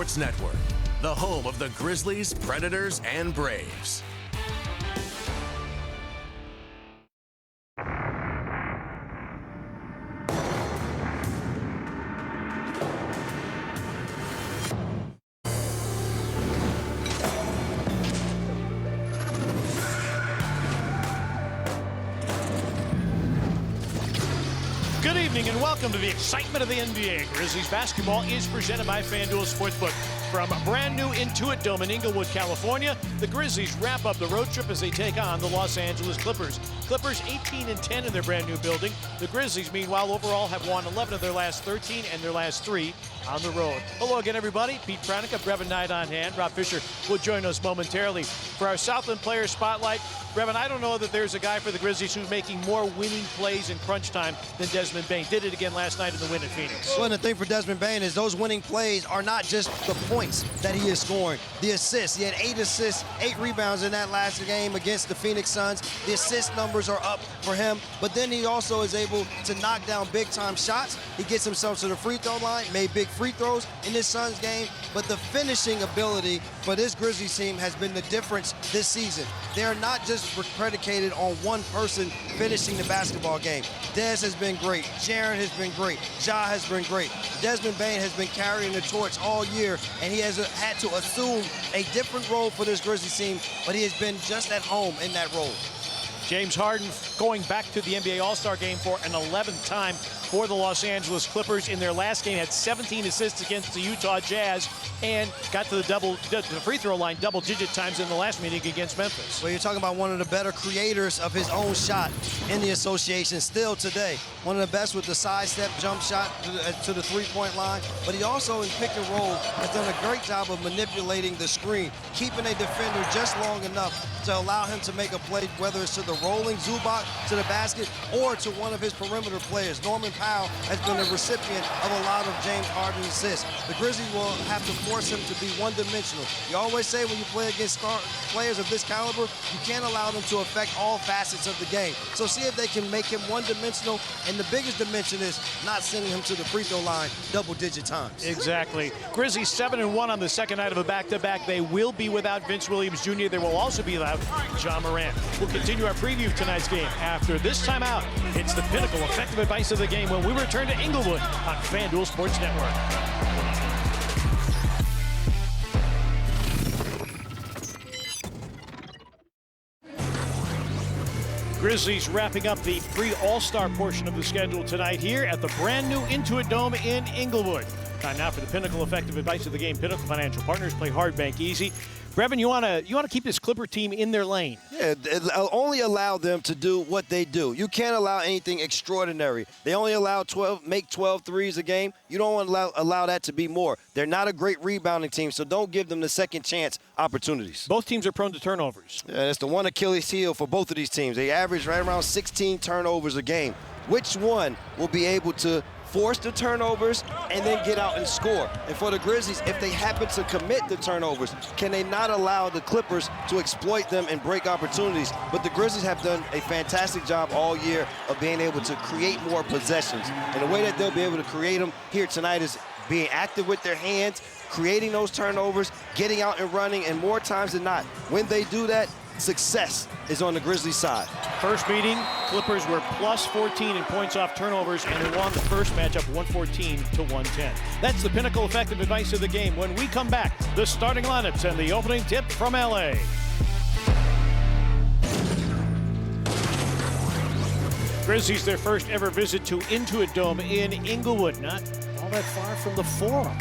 Sports Network, the home of the Grizzlies, Predators, and Braves. Good evening and welcome to the excitement of the NBA. Grizzlies basketball is presented by FanDuel Sportsbook. From a brand new Intuit Dome in Inglewood, California, the Grizzlies wrap up the road trip as they take on the Los Angeles Clippers. Clippers 18-10 in their brand new building. The Grizzlies, meanwhile, overall have won 11 of their last 13 and their last 3 on the road. Hello again, everybody. Pete Pranica, Brevin Knight on hand. Rob Fisher will join us momentarily for our Southland Player Spotlight. Brevin, I don't know that there's a guy for the Grizzlies who's making more winning plays in crunch time than Desmond Bane. Did it again last night in the win at Phoenix. Well, the thing for Desmond Bane is those winning plays are not just the points that he is scoring, the assists. He had 8 assists, 8 rebounds in that last game against the Phoenix Suns. The assist numbers are up for him, but then he also is able to knock down big-time shots. He gets himself to the free throw line, made big free throws in this Suns game, but the finishing ability for this Grizzlies team has been the difference this season. They're not just predicated on one person finishing the basketball game. Dez has been great. Jaren has been great. Ja has been great. Desmond Bane has been carrying the torch all year, and he has had to assume a different role for this Grizzlies team, but he has been just at home in that role. James Harden going back to the NBA All-Star game for an 11th time for the Los Angeles Clippers. In their last game, had 17 assists against the Utah Jazz and got to the free throw line double-digit times in the last meeting against Memphis. Well, you're talking about one of the better creators of his own shot in the association still today. One of the best with the sidestep jump shot to the three-point line, but he also in pick and roll has done a great job of manipulating the screen, keeping a defender just long enough to allow him to make a play, whether it's to the rolling Zubac to the basket or to one of his perimeter players. Norman Powell has been a recipient of a lot of James Harden's assists. The Grizzlies will have to force him to be one-dimensional. You always say when you play against players of this caliber, you can't allow them to affect all facets of the game. So see if they can make him one-dimensional, and the biggest dimension is not sending him to the free throw line double-digit times. Exactly. Grizzlies 7-1 on the second night of a back-to-back. They will be without Vince Williams Jr. They will also be without Ja Morant. We'll continue our preview of tonight's game after this timeout. It's the pinnacle effective advice of the game when we return to Inglewood on FanDuel Sports Network. Grizzlies wrapping up the pre-All-Star portion of the schedule tonight here at the brand new Intuit Dome in Inglewood. Time now for the pinnacle effective advice of the game. Pinnacle Financial Partners, play hard, bank easy. Brevin, you want to keep this Clipper team in their lane. Yeah, only allow them to do what they do. You can't allow anything extraordinary. They only make 12 threes a game. You don't want to allow that to be more. They're not a great rebounding team, so don't give them the second chance opportunities. Both teams are prone to turnovers. Yeah, it's the one Achilles heel for both of these teams. They average right around 16 turnovers a game. Which one will be able to force the turnovers and then get out and score? And for the Grizzlies, if they happen to commit the turnovers, can they not allow the Clippers to exploit them and break opportunities? But the Grizzlies have done a fantastic job all year of being able to create more possessions. And the way that they'll be able to create them here tonight is being active with their hands, creating those turnovers, getting out and running, and more times than not, when they do that, success is on the Grizzlies side. First meeting, Clippers were plus 14 in points off turnovers, and they won the first matchup 114 to 110. That's the pinnacle effective advice of the game. When we come back, the starting lineups and the opening tip from LA. Grizzlies their first ever visit to Intuit Dome in Inglewood, not all that far from the Forum.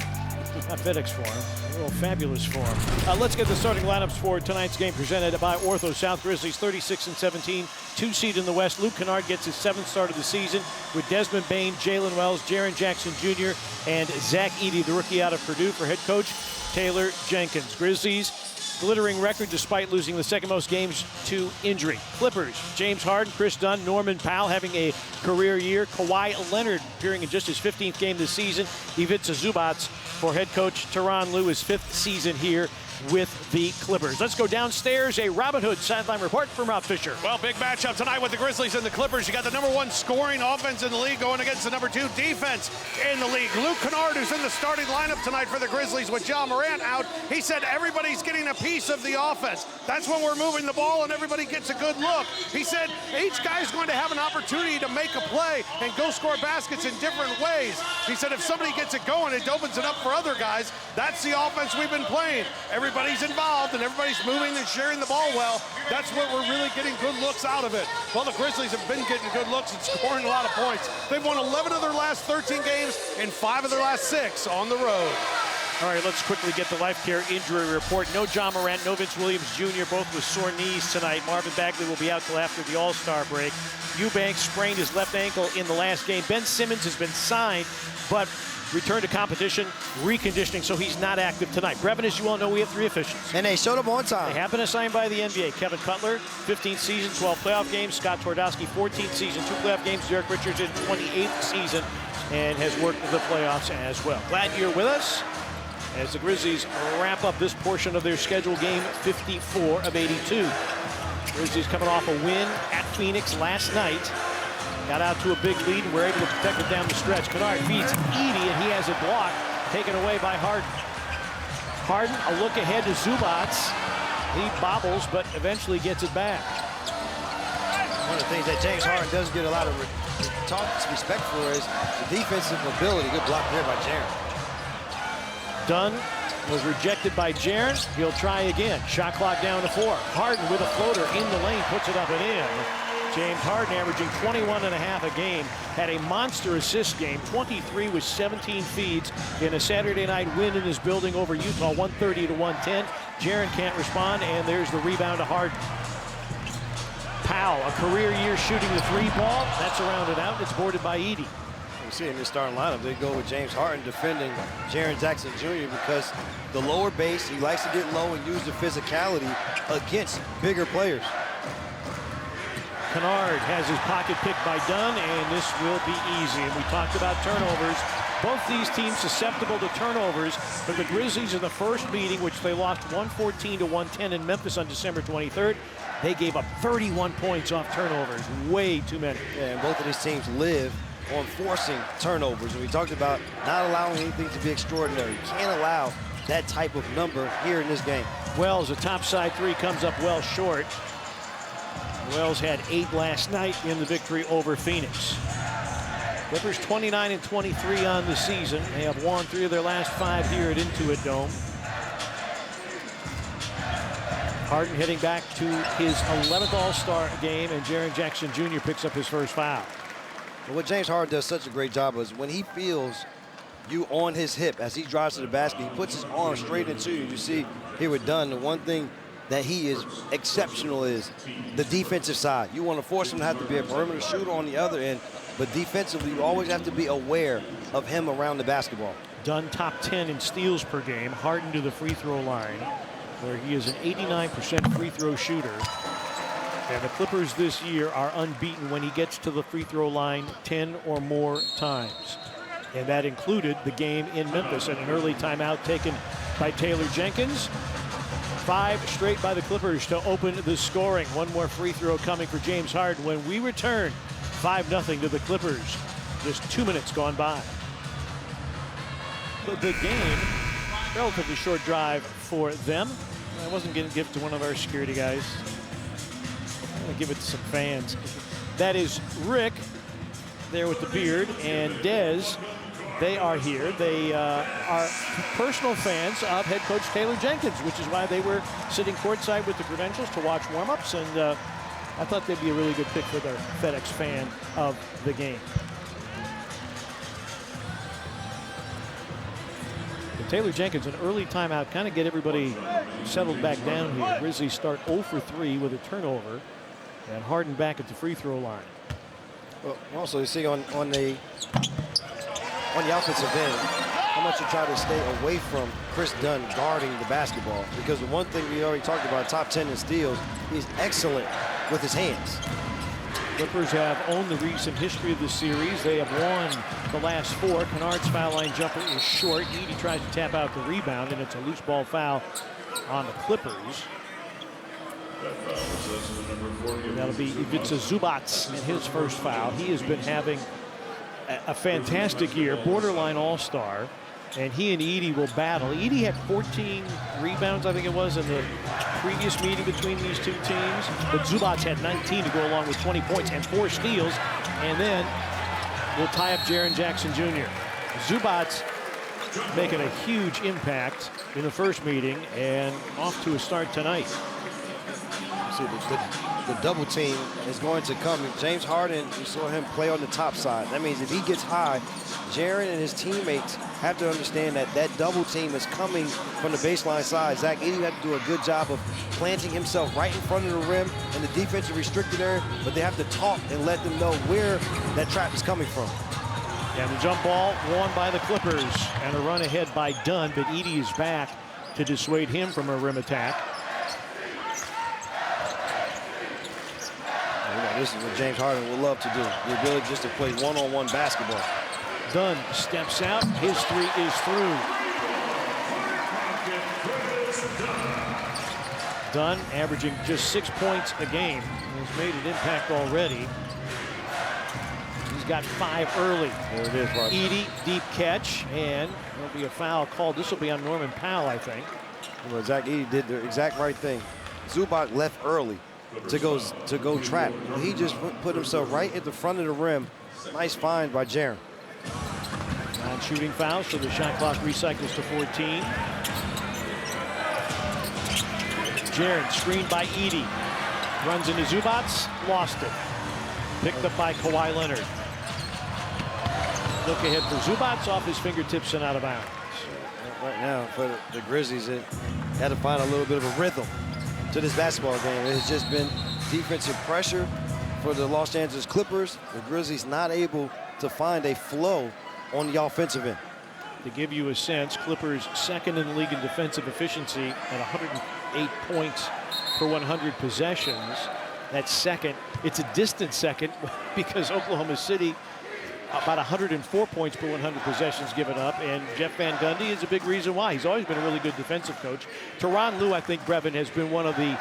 Not FedEx Forum, a real fabulous Forum. Let's get the starting lineups for tonight's game presented by Ortho South. Grizzlies 36-17, 2 seed in the West. Luke Kennard gets his 7th start of the season with Desmond Bane, Jalen Wells, Jaren Jackson Jr., and Zach Edey, the rookie out of Purdue, for head coach Taylor Jenkins. Grizzlies glittering record despite losing the second most games to injury. Clippers, James Harden, Chris Dunn, Norman Powell having a career year. Kawhi Leonard appearing in just his 15th game this season. Ivica Zubac for head coach Tyronn Lue, his 5th season here with the Clippers. Let's go downstairs. A Robin Hood sideline report from Rob Fisher. Well, big matchup tonight with the Grizzlies and the Clippers. You got the #1 scoring offense in the league going against the #2 defense in the league. Luke Kennard, who's in the starting lineup tonight for the Grizzlies with Ja Morant out, he said everybody's getting a piece of the offense. That's when we're moving the ball and everybody gets a good look. He said each guy's going to have an opportunity to make a play and go score baskets in different ways. He said if somebody gets it going, it opens it up for other guys. That's the offense we've been playing. Everybody's involved and everybody's moving and sharing the ball well. That's what we're really getting good looks out of it. Well, the Grizzlies have been getting good looks and scoring a lot of points. They've won 11 of their last 13 games and 5 of their last 6 on the road. All right, let's quickly get the life care injury report. No Ja Morant, no Vince Williams Jr., both with sore knees tonight. Marvin Bagley will be out till after the All-Star break. Eubanks sprained his left ankle in the last game. Ben Simmons has been signed, but returned to competition, reconditioning, so he's not active tonight. Brevin, as you all know, we have 3 officials. And they showed up on time. They have been assigned by the NBA. Kevin Cutler, 15th season, 12 playoff games. Scott Twardowski, 14th season, 2 playoff games. Derek Richardson, 28th season, and has worked the playoffs as well. Glad you're with us as the Grizzlies wrap up this portion of their schedule, game 54 of 82. Grizzlies coming off a win at Phoenix last night. Got out to a big lead and were able to protect it down the stretch. Kennard feeds Edey, and he has it blocked, taken away by Harden. Harden, a look ahead to Zubac. He bobbles, but eventually gets it back. One of the things that James Harden does get a lot of respect for is the defensive ability. Good block there by Jaren. Dunn was rejected by Jaren. He'll try again. Shot clock down to 4. Harden with a floater in the lane, puts it up and in. James Harden averaging 21.5 a game, had a monster assist game, 23 with 17 feeds in a Saturday night win in his building over Utah, 130-110. Jaren can't respond, and there's the rebound to Harden. Powell, a career year shooting the 3 ball. That's around and out. It's boarded by Edey. You see in this starting lineup, they go with James Harden defending Jaren Jackson Jr. because the lower base, he likes to get low and use the physicality against bigger players. Kennard has his pocket picked by Dunn, and this will be easy. And we talked about turnovers. Both these teams susceptible to turnovers, but the Grizzlies in the first meeting, which they lost 114-110 in Memphis on December 23rd, they gave up 31 points off turnovers. Way too many. Yeah, and both of these teams live on forcing turnovers. And we talked about not allowing anything to be extraordinary. You can't allow that type of number here in this game. Wells, a topside 3, comes up well short. Wells had 8 last night in the victory over Phoenix. Clippers 29-23 on the season. They have won 3 of their last 5 here at Intuit Dome. Harden heading back to his 11th All-Star game, and Jaren Jackson Jr. picks up his first foul. Well, what James Harden does such a great job is when he feels you on his hip as he drives to the basket, he puts his arm straight into you. You see here with Dunn, the one thing that he is exceptional is the defensive side. You want to force him to have to be a perimeter shooter on the other end, but defensively, you always have to be aware of him around the basketball. Dunn top 10 in steals per game. Harden to the free throw line, where he is an 89% free throw shooter. And the Clippers this year are unbeaten when he gets to the free throw line 10 or more times. And that included the game in Memphis and an early timeout taken by Taylor Jenkins. 5 straight by the Clippers to open the scoring. One more free throw coming for James Harden when we return. 5-0 to the Clippers. Just 2 minutes gone by. The big game, relatively short drive for them. I wasn't going to give it to one of our security guys. I'm going to give it to some fans. That is Rick there with the beard, and Dez. They are here. They are personal fans of head coach Taylor Jenkins, which is why they were sitting courtside with the credentials to watch warm-ups, and I thought they'd be a really good pick for their FedEx fan of the game. And Taylor Jenkins, an early timeout, kind of get everybody settled back down here. Grizzlies start 0 for 3 with a turnover, and Harden back at the free throw line. Well, also you see on the offensive end, how much you try to stay away from Chris Dunn guarding the basketball. Because the one thing we already talked about, top 10 in steals, he's excellent with his hands. Clippers have owned the recent history of the series. They have won the last 4. Kennard's foul line jumper is short. Edey tries to tap out the rebound, and it's a loose ball foul on the Clippers. That'll be Ivica Zubac in his first foul. He has been having a fantastic year, borderline all-star, and he and Edey will battle. Edey had 14 rebounds, I think it was, in the previous meeting between these two teams, but Zubac had 19 to go along with 20 points and 4 steals, and then will tie up Jaren Jackson Jr. Zubac making a huge impact in the first meeting and off to a start tonight. See, the double team is going to come. James Harden, you saw him play on the top side. That means if he gets high, Jaren and his teammates have to understand that that double team is coming from the baseline side. Zach Edey had to do a good job of planting himself right in front of the rim in the defensive restricted area, but they have to talk and let them know where that trap is coming from. And the jump ball won by the Clippers, and a run ahead by Dunn, but Edey is back to dissuade him from a rim attack. This is what James Harden would love to do, the ability just to play one-on-one basketball. Dunn steps out. His 3 is through. Dunn averaging just 6 points a game. Has made an impact already. He's got 5 early. There it is, Mark. Edey, deep catch, and there'll be a foul called. This will be on Norman Powell, I think. Well, Zach Edey did the exact right thing. Zubac left early to go trap. Well, he just put himself right at the front of the rim. Nice find by Jaren. 9 shooting fouls, so the shot clock recycles to 14. Jaren screened by Edey. Runs into Zubac, lost it. Picked up by Kawhi Leonard. Look ahead for Zubac, off his fingertips and out of bounds. Right now, for the Grizzlies, it had to find a little bit of a rhythm to this basketball game. It has just been defensive pressure for the Los Angeles Clippers. The Grizzlies not able to find a flow on the offensive end. To give you a sense, Clippers second in the league in defensive efficiency at 108 points per 100 possessions. That's second. It's a distant second because Oklahoma City about 104 points per 100 possessions given up, and Jeff Van Gundy is a big reason why. He's always been a really good defensive coach. Tyronn Lue, I think, Brevin, has been one of the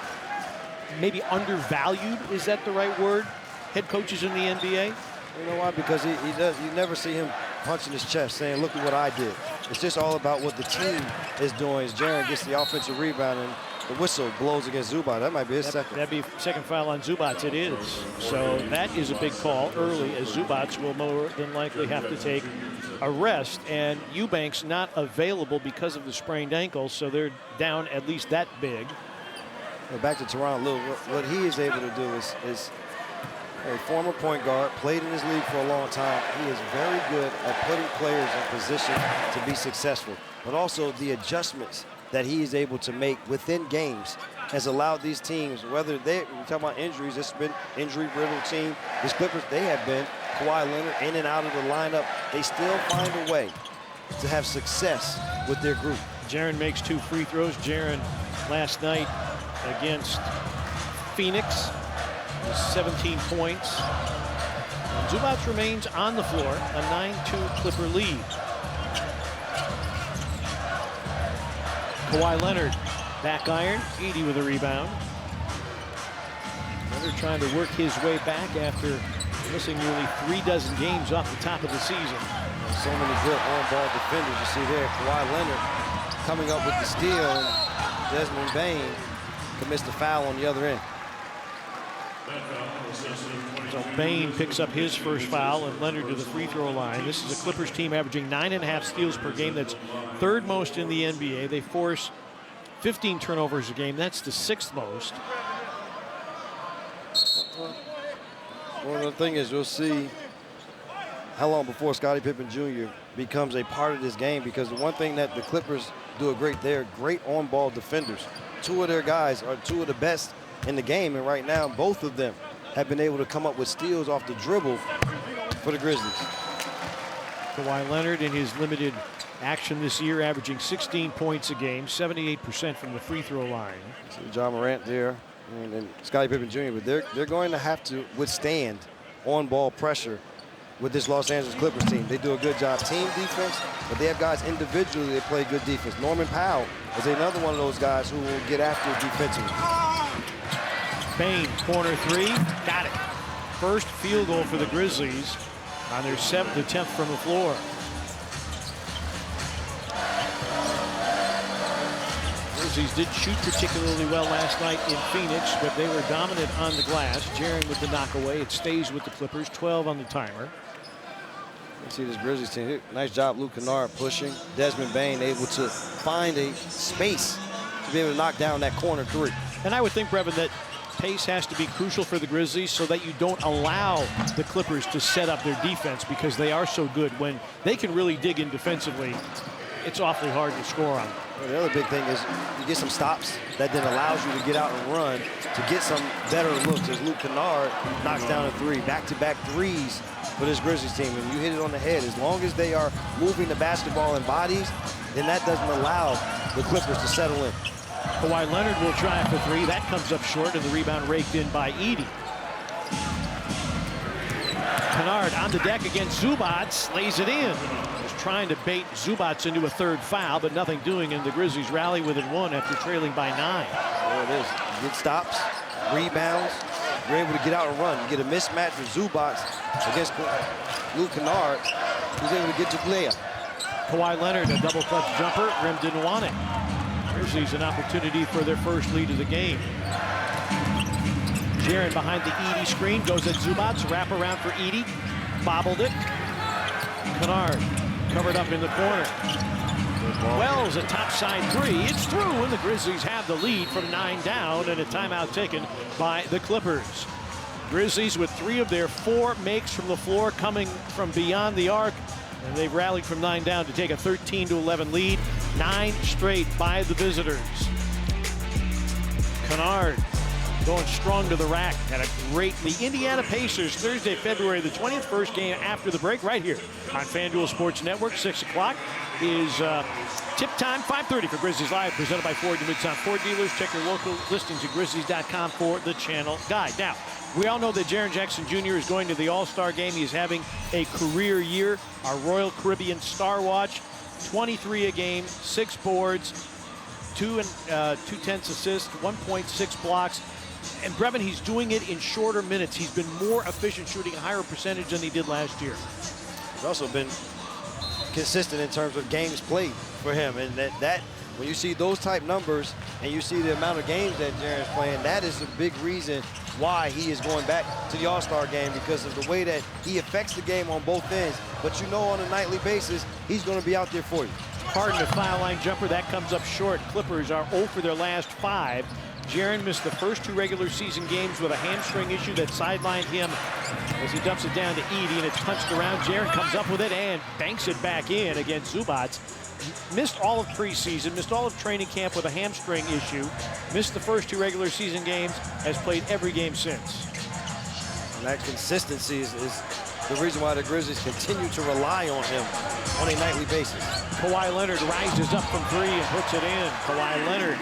maybe undervalued, is that the right word, head coaches in the NBA? You know why? Because you never see him punching his chest saying, look at what I did. It's just all about what the team is doing. As Jaren gets the offensive rebound and the whistle blows against Zubac. That might be his second. That'd be second foul on Zubac. It is. So that is a big call early, as Zubac will more than likely have to take a rest. And Eubanks not available because of the sprained ankle, so they're down at least that big. Well, back to Tyronn Lue. What he is able to do is a former point guard, played in this league for a long time. He is very good at putting players in position to be successful, but also the adjustments that he is able to make within games has allowed these teams, whether we're talking about injuries, this has been injury-riddled team. These Clippers, they have been Kawhi Leonard in and out of the lineup. They still find a way to have success with their group. Jaren makes 2 free throws. Jaren last night against Phoenix was 17 points. And Zubac remains on the floor, a 9-2 Clipper lead. Kawhi Leonard, back iron, Edey with a rebound. Leonard trying to work his way back after missing nearly 36 games off the top of the season. So many good on-ball defenders you see there. Kawhi Leonard coming up with the steal, and Desmond Bane commits the foul on the other end. So Bane picks up his first foul, and Leonard to the free throw line. This is a Clippers team averaging 9.5 steals per game. That's third most in the NBA. They force 15 turnovers a game. That's the 6th most. Well, the thing is, we'll see how long before Scottie Pippen Jr. becomes a part of this game, because the one thing that the Clippers do they're great on-ball defenders. 2 of their guys are 2 of the best in the game, and right now both of them have been able to come up with steals off the dribble for the Grizzlies. Kawhi Leonard in his limited action this year, averaging 16 points a game, 78% from the free throw line. See John Morant there and Scottie Pippen Jr., but they're going to have to withstand on-ball pressure with this Los Angeles Clippers team. They do a good job team defense, but they have guys individually that play good defense. Norman Powell is another one of those guys who will get after it defensively. Bane, corner three, got it. First field goal for the Grizzlies on their 7th attempt from the floor. Grizzlies didn't shoot particularly well last night in Phoenix, but they were dominant on the glass. Jaren with the knockaway. It stays with the Clippers, 12 on the timer. You see this Grizzlies team here. Nice job, Luke Kennard pushing. Desmond Bane able to find a space to be able to knock down that corner three. And I would think, Brevin, that pace has to be crucial for the Grizzlies so that you don't allow the Clippers to set up their defense, because they are so good. When they can really dig in defensively, it's awfully hard to score on them. Well, the other big thing is you get some stops that then allows you to get out and run to get some better looks as Luke Kennard knocks down a three. Back-to-back threes for this Grizzlies team. And you hit it on the head. As long as they are moving the basketball in bodies, then that doesn't allow the Clippers to settle in. Kawhi Leonard will try for three. That comes up short, and the rebound raked in by Edey. Kennard on the deck against Zubac, lays it in. Was trying to bait Zubac into a third foul, but nothing doing, and the Grizzlies rally within one after trailing by 9. There it is. Good stops, rebounds. You're able to get out and run. You get a mismatch with Zubac against Luke Kennard, who's able to get to Glea. Kawhi Leonard, a double clutch jumper. Rim didn't want it. Grizzlies an opportunity for their first lead of the game. Jaren behind the Edey screen, goes at Zubac, wrap around for Edey, bobbled it. Kennard covered up in the corner. Wells, a topside three. It's through, and the Grizzlies have the lead from 9 down, and a timeout taken by the Clippers. Grizzlies with 3 of their 4 makes from the floor coming from beyond the arc, and they've rallied from 9 down to take a 13-11 lead. 9 straight by the visitors. Kennard going strong to the rack. Had a great, the Indiana Pacers, Thursday, February the 20th, first game after the break right here on FanDuel Sports Network. 6 o'clock is tip time, 5:30 for Grizzlies Live, presented by Ford, the Midtown Ford dealers. Check your local listings at Grizzlies.com for the channel guide. Now, we all know that Jaren Jackson Jr. is going to the All-Star game. He's having a career year. Our Royal Caribbean Star Watch, 23 a game, 6 boards, 2 2/10 assists, 1.6 blocks. And Brevin, he's doing it in shorter minutes. He's been more efficient, shooting a higher percentage than he did last year. He's also been consistent in terms of games played for him. And that when you see those type numbers and you see the amount of games that Jaren's playing, that is a big reason why he is going back to the All-Star game, because of the way that he affects the game on both ends. But you know, on a nightly basis, he's going to be out there for you. Harden, a foul line jumper, that comes up short. Clippers are 0 for their last 5. Jaren missed the first 2 regular season games with a hamstring issue that sidelined him as he dumps it down to Edey, and it's punched around. Jaren comes up with it and banks it back in against Zubac. Missed all of preseason, missed all of training camp with a hamstring issue, missed the first 2 regular season games, has played every game since. And that consistency is the reason why the Grizzlies continue to rely on him on a nightly basis. Kawhi Leonard rises up from 3 and puts it in. Kawhi Leonard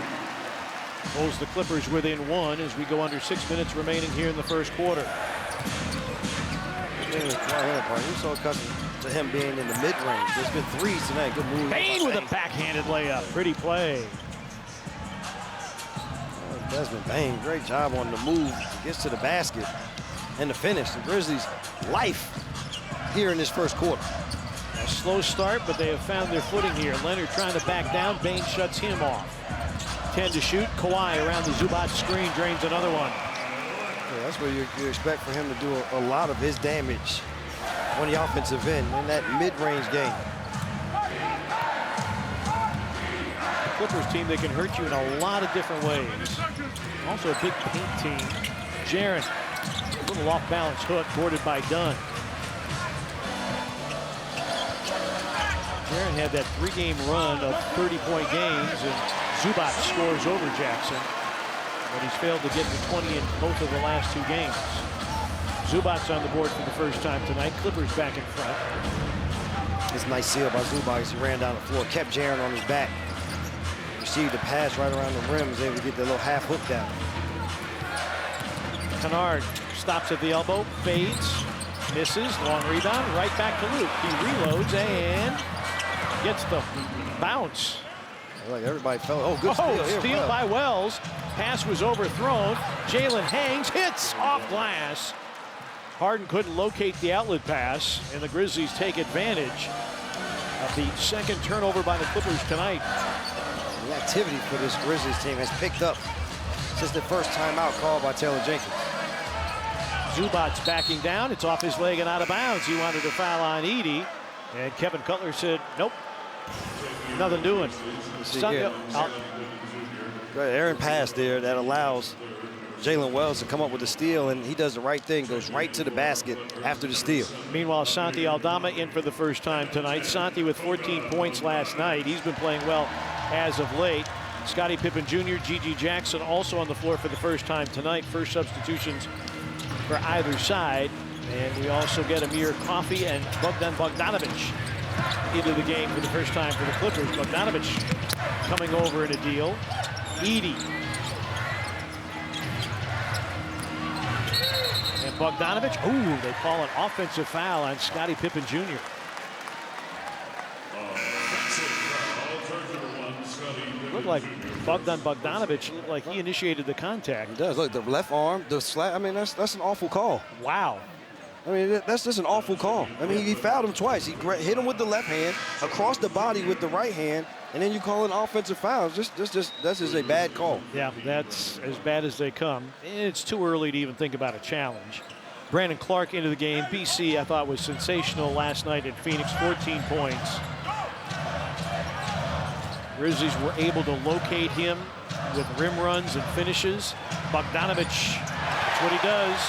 pulls the Clippers within 1 as we go under 6 minutes remaining here in the first quarter. You're so accustomed to him being in the mid-range. There's been 3s tonight. Good move. Bane with a backhanded layup. Pretty play. Desmond Bane, great job on the move. Gets to the basket and the finish. The Grizzlies' life here in this first quarter. A slow start, but they have found their footing here. Leonard trying to back down. Bane shuts him off. 10 to shoot. Kawhi around the Zubac screen, drains another one. Yeah, that's where you expect for him to do a lot of his damage on the offensive end in that mid-range game. The Clippers team, they can hurt you in a lot of different ways. Also a big paint team. Jaren, a little off-balance hook, boarded by Dunn. Jaren had that 3-game run of 30-point games, and Zubac scores over Jackson, but he's failed to get to 20 in both of the last 2 games. Zubac on the board for the first time tonight. Clippers back in front. This nice seal by Zubac as he ran down the floor, kept Jaren on his back. Received the pass right around the rim, was able to get the little half hook down. Kennard stops at the elbow, fades, misses, long rebound, right back to Luke. He reloads and gets the bounce. Like everybody fell. Oh, good steal. Here, Steal by Wells. Pass was overthrown. Jalen hangs, hits off glass. Harden couldn't locate the outlet pass, and the Grizzlies take advantage of the second turnover by the Clippers tonight. The activity for this Grizzlies team has picked up since the first timeout called by Taylor Jenkins. Zubac's backing down. It's off his leg and out of bounds. He wanted to foul on Edey, and Kevin Cutler said, nope, nothing doing. Aaron pass there that allows Jalen Wells to come up with a steal, and he does the right thing, goes right to the basket after the steal. Meanwhile, Santi Aldama in for the first time tonight. Santi with 14 points last night. He's been playing well as of late. Scottie Pippen Jr., G.G. Jackson also on the floor for the first time tonight. First substitutions for either side. And we also get Amir Coffey and Bogdan Bogdanovic into the game for the first time for the Clippers. Bogdanovic coming over in a deal. Edey. And Bogdanovic, ooh, they call an offensive foul on Scottie Pippen Jr. Looked like Bogdan Bogdanovic looked like he initiated the contact. He does. Look, the left arm, the slap. I mean, that's an awful call. Wow. I mean, that's just an awful call. I mean, he fouled him twice. He hit him with the left hand, across the body with the right hand, and then you call it an offensive foul. That's just a bad call. Yeah, that's as bad as they come. It's too early to even think about a challenge. Brandon Clark into the game. BC, I thought, was sensational last night in Phoenix, 14 points. Grizzlies were able to locate him with rim runs and finishes. Bogdanovic, that's what he does.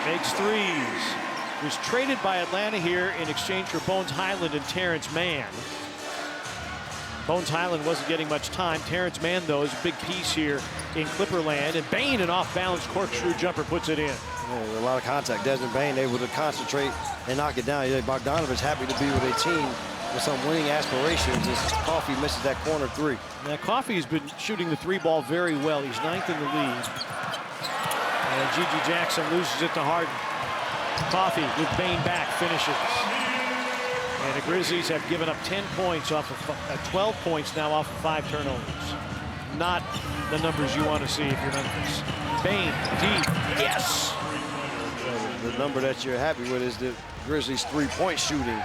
Makes threes. Was traded by Atlanta here in exchange for Bones Highland and Terrence Mann. Bones Highland wasn't getting much time. Terrence Mann, though, is a big piece here in Clipperland. And Bane, an off-balance corkscrew jumper, puts it in. Yeah, a lot of contact. Desmond Bane able to concentrate and knock it down. Yeah, Bogdanovic happy to be with a team with some winning aspirations as Coffey misses that corner three. Now, Coffey's been shooting the three ball very well. He's 9th in the league. And G.G. Jackson loses it to Harden. Coffey with Bane back finishes. And the Grizzlies have given up 10 points off of 12 points now off of 5 turnovers. Not the numbers you want to see if you're Memphis. Bane deep, yes. The number that you're happy with is the Grizzlies' three-point shooting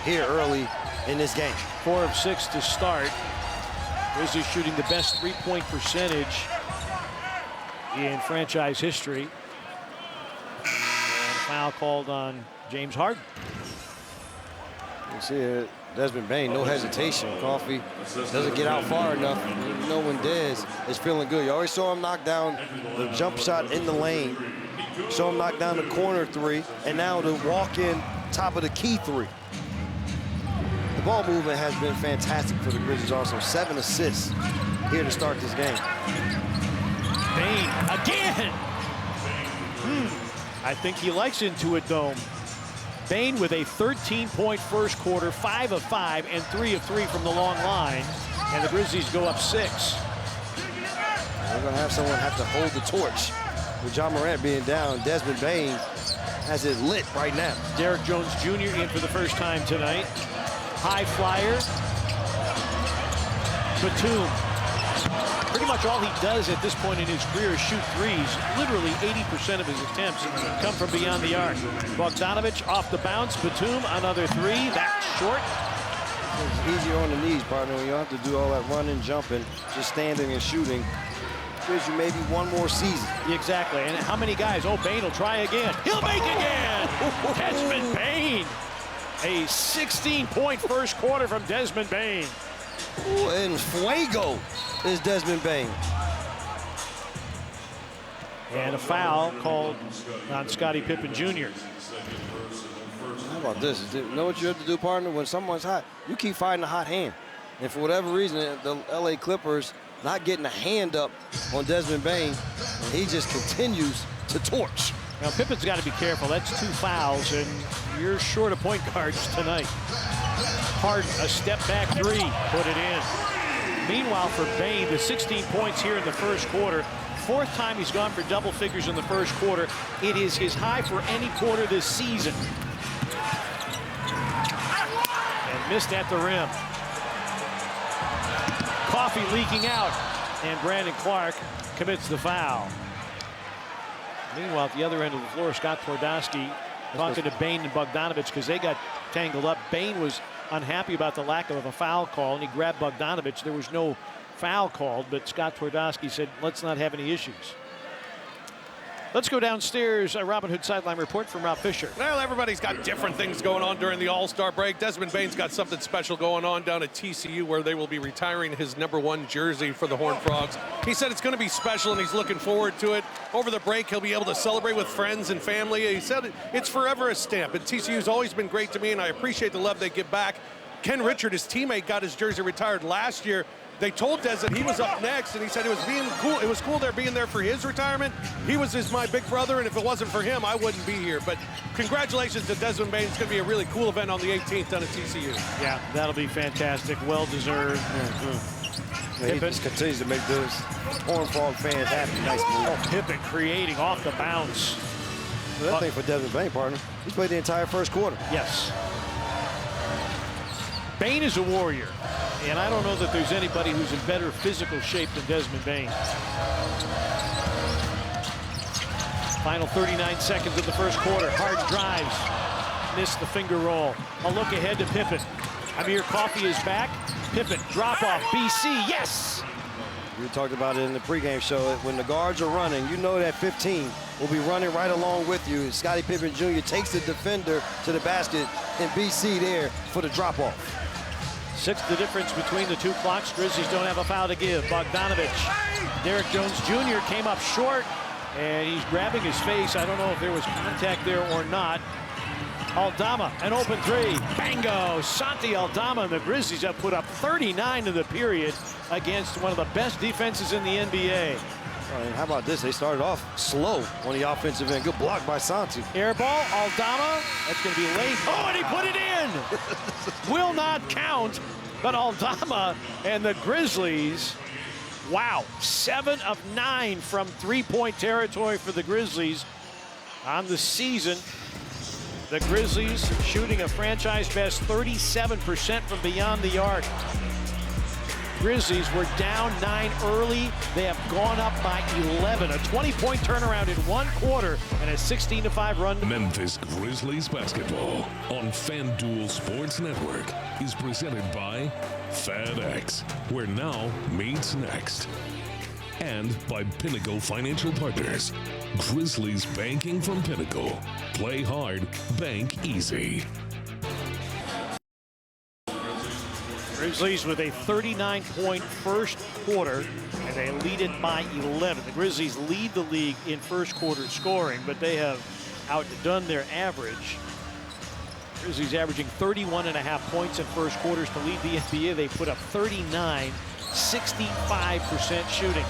here early in this game. 4 of 6 to start. Grizzlies shooting the best three-point percentage in franchise history. And a foul called on James Harden. You see it, Desmond Bane, no hesitation. Coffey doesn't get out far enough. You know when Dez is feeling good. You always saw him knock down the jump shot in the lane. Saw him knock down the corner three, and now the walk-in top of the key three. The ball movement has been fantastic for the Grizzlies also. 7 assists here to start this game. Bane again. I think he likes Intuit Dome. Bane with a 13-point first quarter, 5 of 5, and 3 of 3 from the long line. And the Grizzlies go up 6. We're going to have someone have to hold the torch. With John Morant being down, Desmond Bane has it lit right now. Derrick Jones Jr. in for the first time tonight. High flyer. Batum. Pretty much all he does at this point in his career is shoot threes. Literally 80% of his attempts come from beyond the arc. Bogdanovic off the bounce. Batum, another three. That's short. It's easier on the knees, partner, when you don't have to do all that running, jumping, just standing and shooting. Gives you maybe one more season. Exactly. And how many guys? Oh, Bane will try again. He'll make again. Desmond Bane. A 16-point first quarter from Desmond Bane. Ooh, and fuego is Desmond Bane. And a foul called on Scottie Pippen Jr. How about this? You know what you have to do, partner? When someone's hot, you keep fighting a hot hand. And for whatever reason, the LA Clippers not getting a hand up on Desmond Bane, and he just continues to torch. Now, Pippen's got to be careful. That's 2 fouls, and you're short of point guards tonight. Harden, a step-back three, put it in. Meanwhile, for Bane, the 16 points here in the first quarter. Fourth time he's gone for double figures in the first quarter. It is his high for any quarter this season. And missed at the rim. Coffee leaking out, and Brandon Clark commits the foul. Meanwhile, at the other end of the floor, Scott Twardowski talking to Bane and Bogdanovich because they got tangled up. Bane was unhappy about the lack of a foul call, and he grabbed Bogdanovich. There was no foul called, but Scott Twardowski said, let's not have any issues. Let's go downstairs. A Robin Hood sideline report from Rob Fisher. Well, everybody's got different things going on during the All-Star break. Desmond Bane's got something special going on down at TCU where they will be retiring his #1 jersey for the Horned Frogs. He said it's going to be special, and he's looking forward to it. Over the break, he'll be able to celebrate with friends and family. He said it's forever a stamp, and TCU's always been great to me, and I appreciate the love they give back. Ken Richard, his teammate, got his jersey retired last year. They told Des that he was up next, and he said it was being cool. It was cool there being there for his retirement. He was my big brother, and if it wasn't for him, I wouldn't be here. But congratulations to Desmond Bane. It's going to be a really cool event on the 18th down at TCU. Yeah, that'll be fantastic. Well deserved. He just continues to make those Horned Frog fans happy. Nice move. Oh, Pippen creating off the bounce. Well, that thing for Desmond Bane, partner. He played the entire first quarter. Yes. Bane is a warrior, and I don't know that there's anybody who's in better physical shape than Desmond Bane. Final 39 seconds of the first quarter. Harden drives, missed the finger roll. A look ahead to Pippen. Amir Coffey is back. Pippen, drop off, BC, yes! We talked about it in the pregame show. When the guards are running, you know that 15 will be running right along with you. Scottie Pippen Jr. takes the defender to the basket, and BC there for the drop-off. 6 the difference between the two clocks. Grizzlies don't have a foul to give. Bogdanovich. Derrick Jones Jr. came up short, and he's grabbing his face. I don't know if there was contact there or not. Aldama, an open three. Bango! Santi Aldama and the Grizzlies have put up 39 in the period against one of the best defenses in the NBA. And how about this? They started off slow on the offensive end. Good block by Santi. Air ball, Aldama. That's going to be late. Oh, and he put it in! Will not count, but Aldama and the Grizzlies, wow, 7 of 9 from three-point territory for the Grizzlies on the season. The Grizzlies shooting a franchise best 37% from beyond the arc. Grizzlies were down 9 early. They have gone up by 11. A 20-point turnaround in 1 quarter and a 16-5 run. Memphis Grizzlies basketball on FanDuel Sports Network is presented by FedEx, where now meets next. And by Pinnacle Financial Partners. Grizzlies banking from Pinnacle. Play hard, bank easy. Grizzlies with a 39-point first quarter, and they lead it by 11. The Grizzlies lead the league in first quarter scoring, but they have outdone their average. Grizzlies averaging 31.5 points in first quarters to lead the NBA. They put up 39, 65% shooting.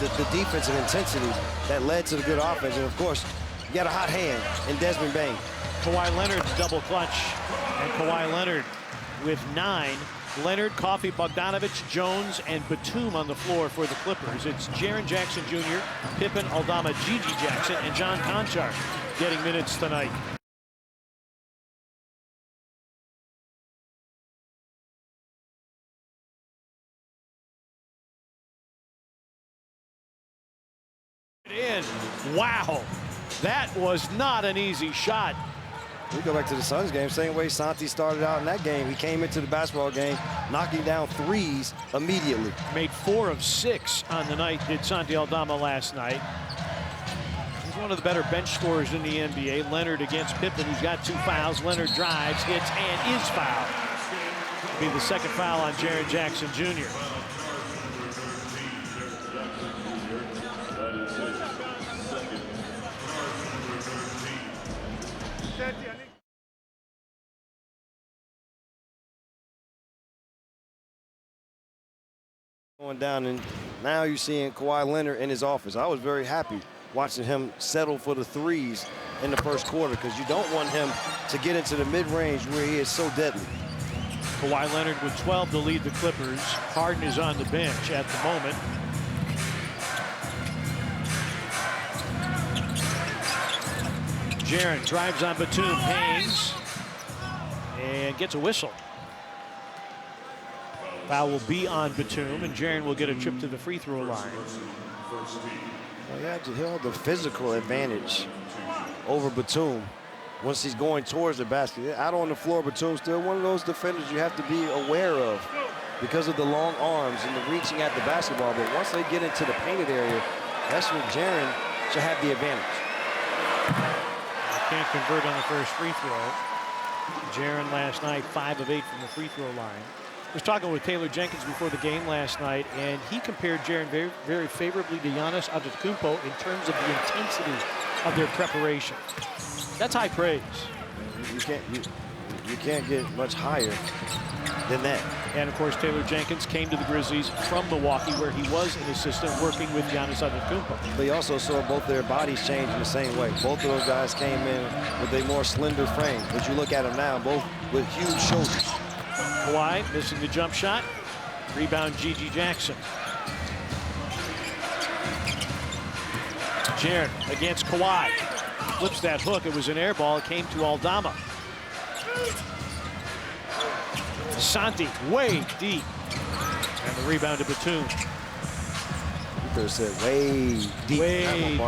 The defensive intensity that led to the good offense, and of course, you got a hot hand in Desmond Bane. Kawhi Leonard double clutch, and Kawhi Leonard with 9. Leonard, Coffey, Bogdanovich, Jones, and Batum on the floor for the Clippers. It's Jaren Jackson Jr., Pippen, Aldama, Gigi Jackson, and John Conchar getting minutes tonight. In. Wow, that was not an easy shot. We go back to the Suns game, same way Santi started out in that game. He came into the basketball game knocking down threes immediately. Made 4 of 6 on the night, did Santi Aldama last night. He's one of the better bench scorers in the NBA. Leonard against Pippen, who's got 2 fouls. Leonard drives, hits, and is fouled. It'll be the second foul on Jaren Jackson Jr. Going down, and now you're seeing Kawhi Leonard in his office. I was very happy watching him settle for the threes in the first quarter, because you don't want him to get into the mid-range where he is so deadly. Kawhi Leonard with 12 to lead the Clippers. Harden is on the bench at the moment. Jaren drives on Batum, hangs, and gets a whistle. Foul will be on Batum, and Jaren will get a trip to the free throw line. Well, he'll have the physical advantage over Batum once he's going towards the basket. Out on the floor, Batum's still one of those defenders you have to be aware of because of the long arms and the reaching at the basketball. But once they get into the painted area, that's when Jaren should have the advantage. Can't convert on the first free throw. Jaren last night 5 of 8 from the free throw line. I was talking with Taylor Jenkins before the game last night, and he compared Jaren very, very favorably to Giannis Antetokounmpo in terms of the intensity of their preparation. That's high praise. You can't get much higher than that. And of course, Taylor Jenkins came to the Grizzlies from Milwaukee, where he was an assistant working with Giannis Antetokounmpo. But you also saw both their bodies change in the same way. Both of those guys came in with a more slender frame. But you look at them now, both with huge shoulders. Kawhi missing the jump shot. Rebound, G.G. Jackson. Jaren against Kawhi. Flips that hook. It was an air ball. It came to Aldama. Santi way deep. And the rebound to Batum. You could have said way deep. Way deep.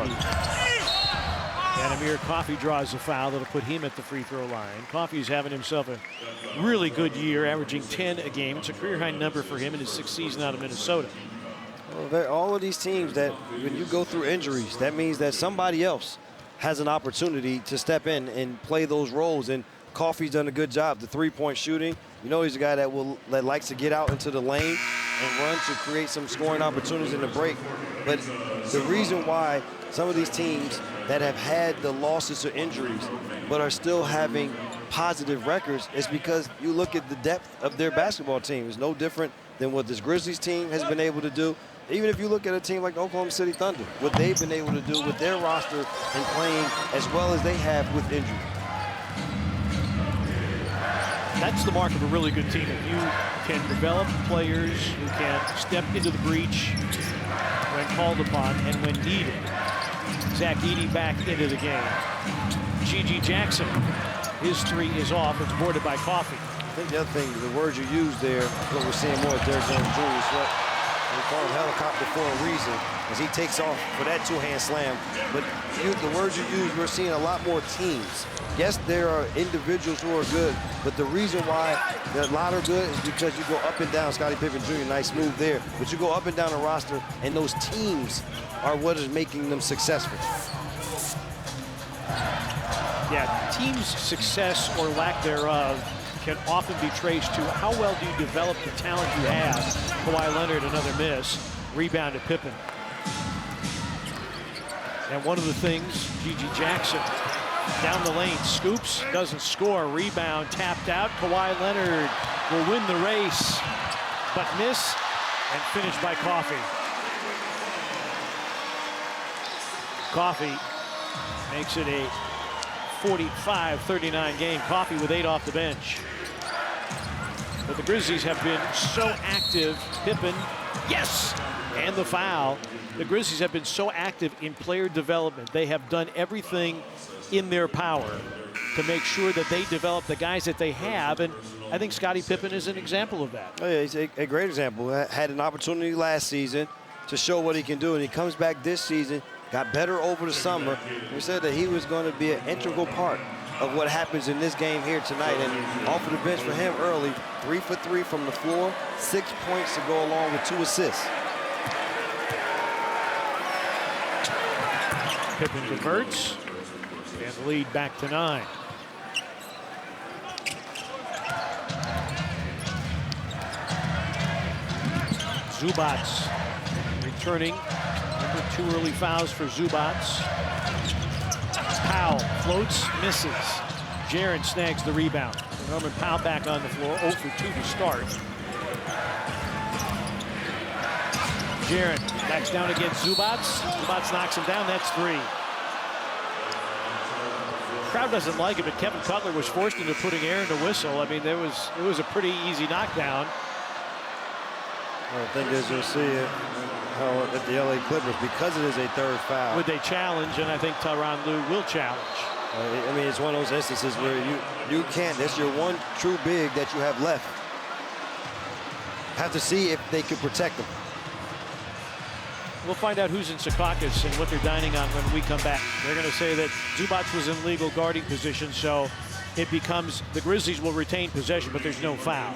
And Amir Coffey draws a foul that'll put him at the free throw line. Coffey's having himself a really good year, averaging 10 a game. It's a career-high number for him in his 6th season out of Minnesota. Well, all of these teams that when you go through injuries, that means that somebody else has an opportunity to step in and play those roles. And Coffey's done a good job. The three-point shooting, you know, he's a guy that likes to get out into the lane and run to create some scoring opportunities in the break. But the reason why some of these teams that have had the losses or injuries but are still having positive records is because you look at the depth of their basketball team. It's no different than what this Grizzlies team has been able to do. Even if you look at a team like the Oklahoma City Thunder, what they've been able to do with their roster and playing as well as they have with injury. That's the mark of a really good team. If you can develop players who can step into the breach when called upon and when needed. Zach Edey back into the game. G.G. Jackson, his three is off. It's boarded by Coffey. I think the other thing, the words you use there, what we're seeing more of Derrick Jones Jr. We call him helicopter for a reason, as he takes off for that two-hand slam. But the words you use, we're seeing a lot more teams. Yes, there are individuals who are good, but the reason why a lot are good is because you go up and down. Scottie Pippen Jr., nice move there. But you go up and down the roster, and those teams are what is making them successful. Yeah, teams' success or lack thereof can often be traced to how well do you develop the talent you have. Kawhi Leonard, another miss. Rebound to Pippen. And one of the things, G.G. Jackson, down the lane, scoops, doesn't score. Rebound tapped out. Kawhi Leonard will win the race, but miss and finished by Coffey. Coffey makes it a 45-39 game. Coffey with 8 off the bench. But the Grizzlies have been so active. Pippen, yes, and the foul. The Grizzlies have been so active in player development. They have done everything in their power to make sure that they develop the guys that they have, and I think Scottie Pippen is an example of that. Oh, yeah, he's a great example. Had an opportunity last season to show what he can do, and he comes back this season, got better over the summer. We said that he was going to be an integral part of what happens in this game here tonight, and off of the bench for him early, 3 for 3 from the floor, 6 points to go along with 2 assists. Pippen converts, and the lead back to 9. Zubats returning. Number 2 early fouls for Zubats. Powell floats, misses. Jaren snags the rebound. Norman Powell back on the floor, 0 for 2 to start. Jaren backs down against Zubats. Zubats knocks him down. That's 3. Crowd doesn't like it, but Kevin Cutler was forced into putting air in the whistle. I mean, it was a pretty easy knockdown. I think as you'll see it at the LA Clippers, because it is a 3rd foul. Would they challenge? And I think Tyronn Lue will challenge. I mean, it's one of those instances where you can't. That's your one true big that you have left. Have to see if they can protect them. We'll find out who's in Secaucus and what they're dining on when we come back. They're going to say that Zubats was in legal guarding position, so it becomes the Grizzlies will retain possession, but there's no foul.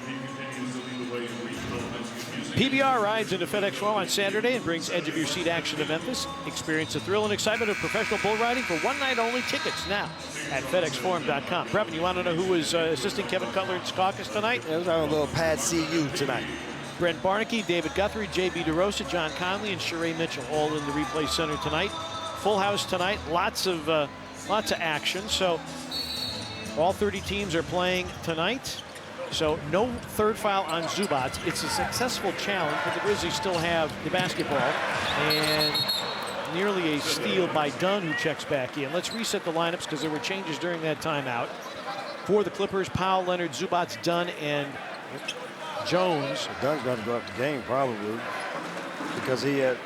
PBR rides into FedEx Forum on Saturday and brings edge-of-your-seat action to Memphis. Experience the thrill and excitement of professional bull riding for one night only. Tickets now at FedExForum.com. Brevin, you want to know who was assisting Kevin Cutler in Secaucus tonight? Yeah, it was having a little pad CU tonight. Brent Barnaky, David Guthrie, J.B. DeRosa, John Conley, and Sheree Mitchell all in the replay center tonight. Full house tonight. Lots of action. So all 30 teams are playing tonight. So no 3rd foul on Zubats. It's a successful challenge, but the Grizzlies still have the basketball. And nearly a steal by Dunn, who checks back in. Let's reset the lineups because there were changes during that timeout. For the Clippers, Powell, Leonard, Zubats, Dunn, and Jones. Dunn's going to go up the game probably because if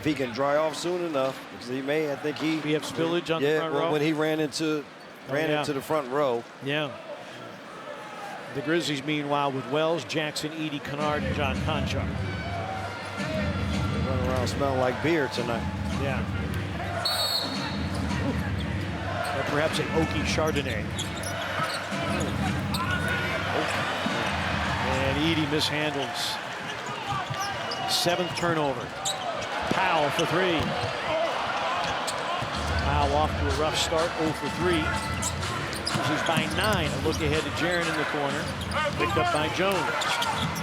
he can dry off soon enough, because he may. I think we have spillage on the front row. When he ran into the front row. Yeah. The Grizzlies, meanwhile, with Wells, Jackson, Edey, Kennard, and John Conchar. They run around smelling like beer tonight. Yeah. Or perhaps an oaky Chardonnay. And Edey mishandles. 7th turnover. Powell for 3. Powell off to a rough start, 0 for 3. He's by 9. A look ahead to Jaren in the corner. Picked up by Jones.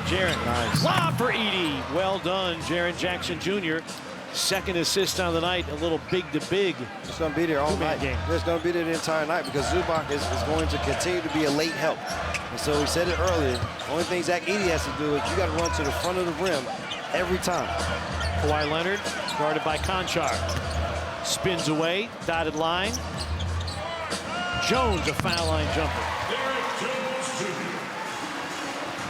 Jaren. Nice. Lob for Edey. Well done, Jaren Jackson Jr. 2nd assist on the night. A little big to big. It's going to be there all night. It's going to be there the entire night because Zubac is going to continue to be a late help. And so we said it earlier. The only thing Zach Edey has to do is you got to run to the front of the rim every time. Kawhi Leonard guarded by Conchar. Spins away. Dotted line. Jones, a foul line jumper.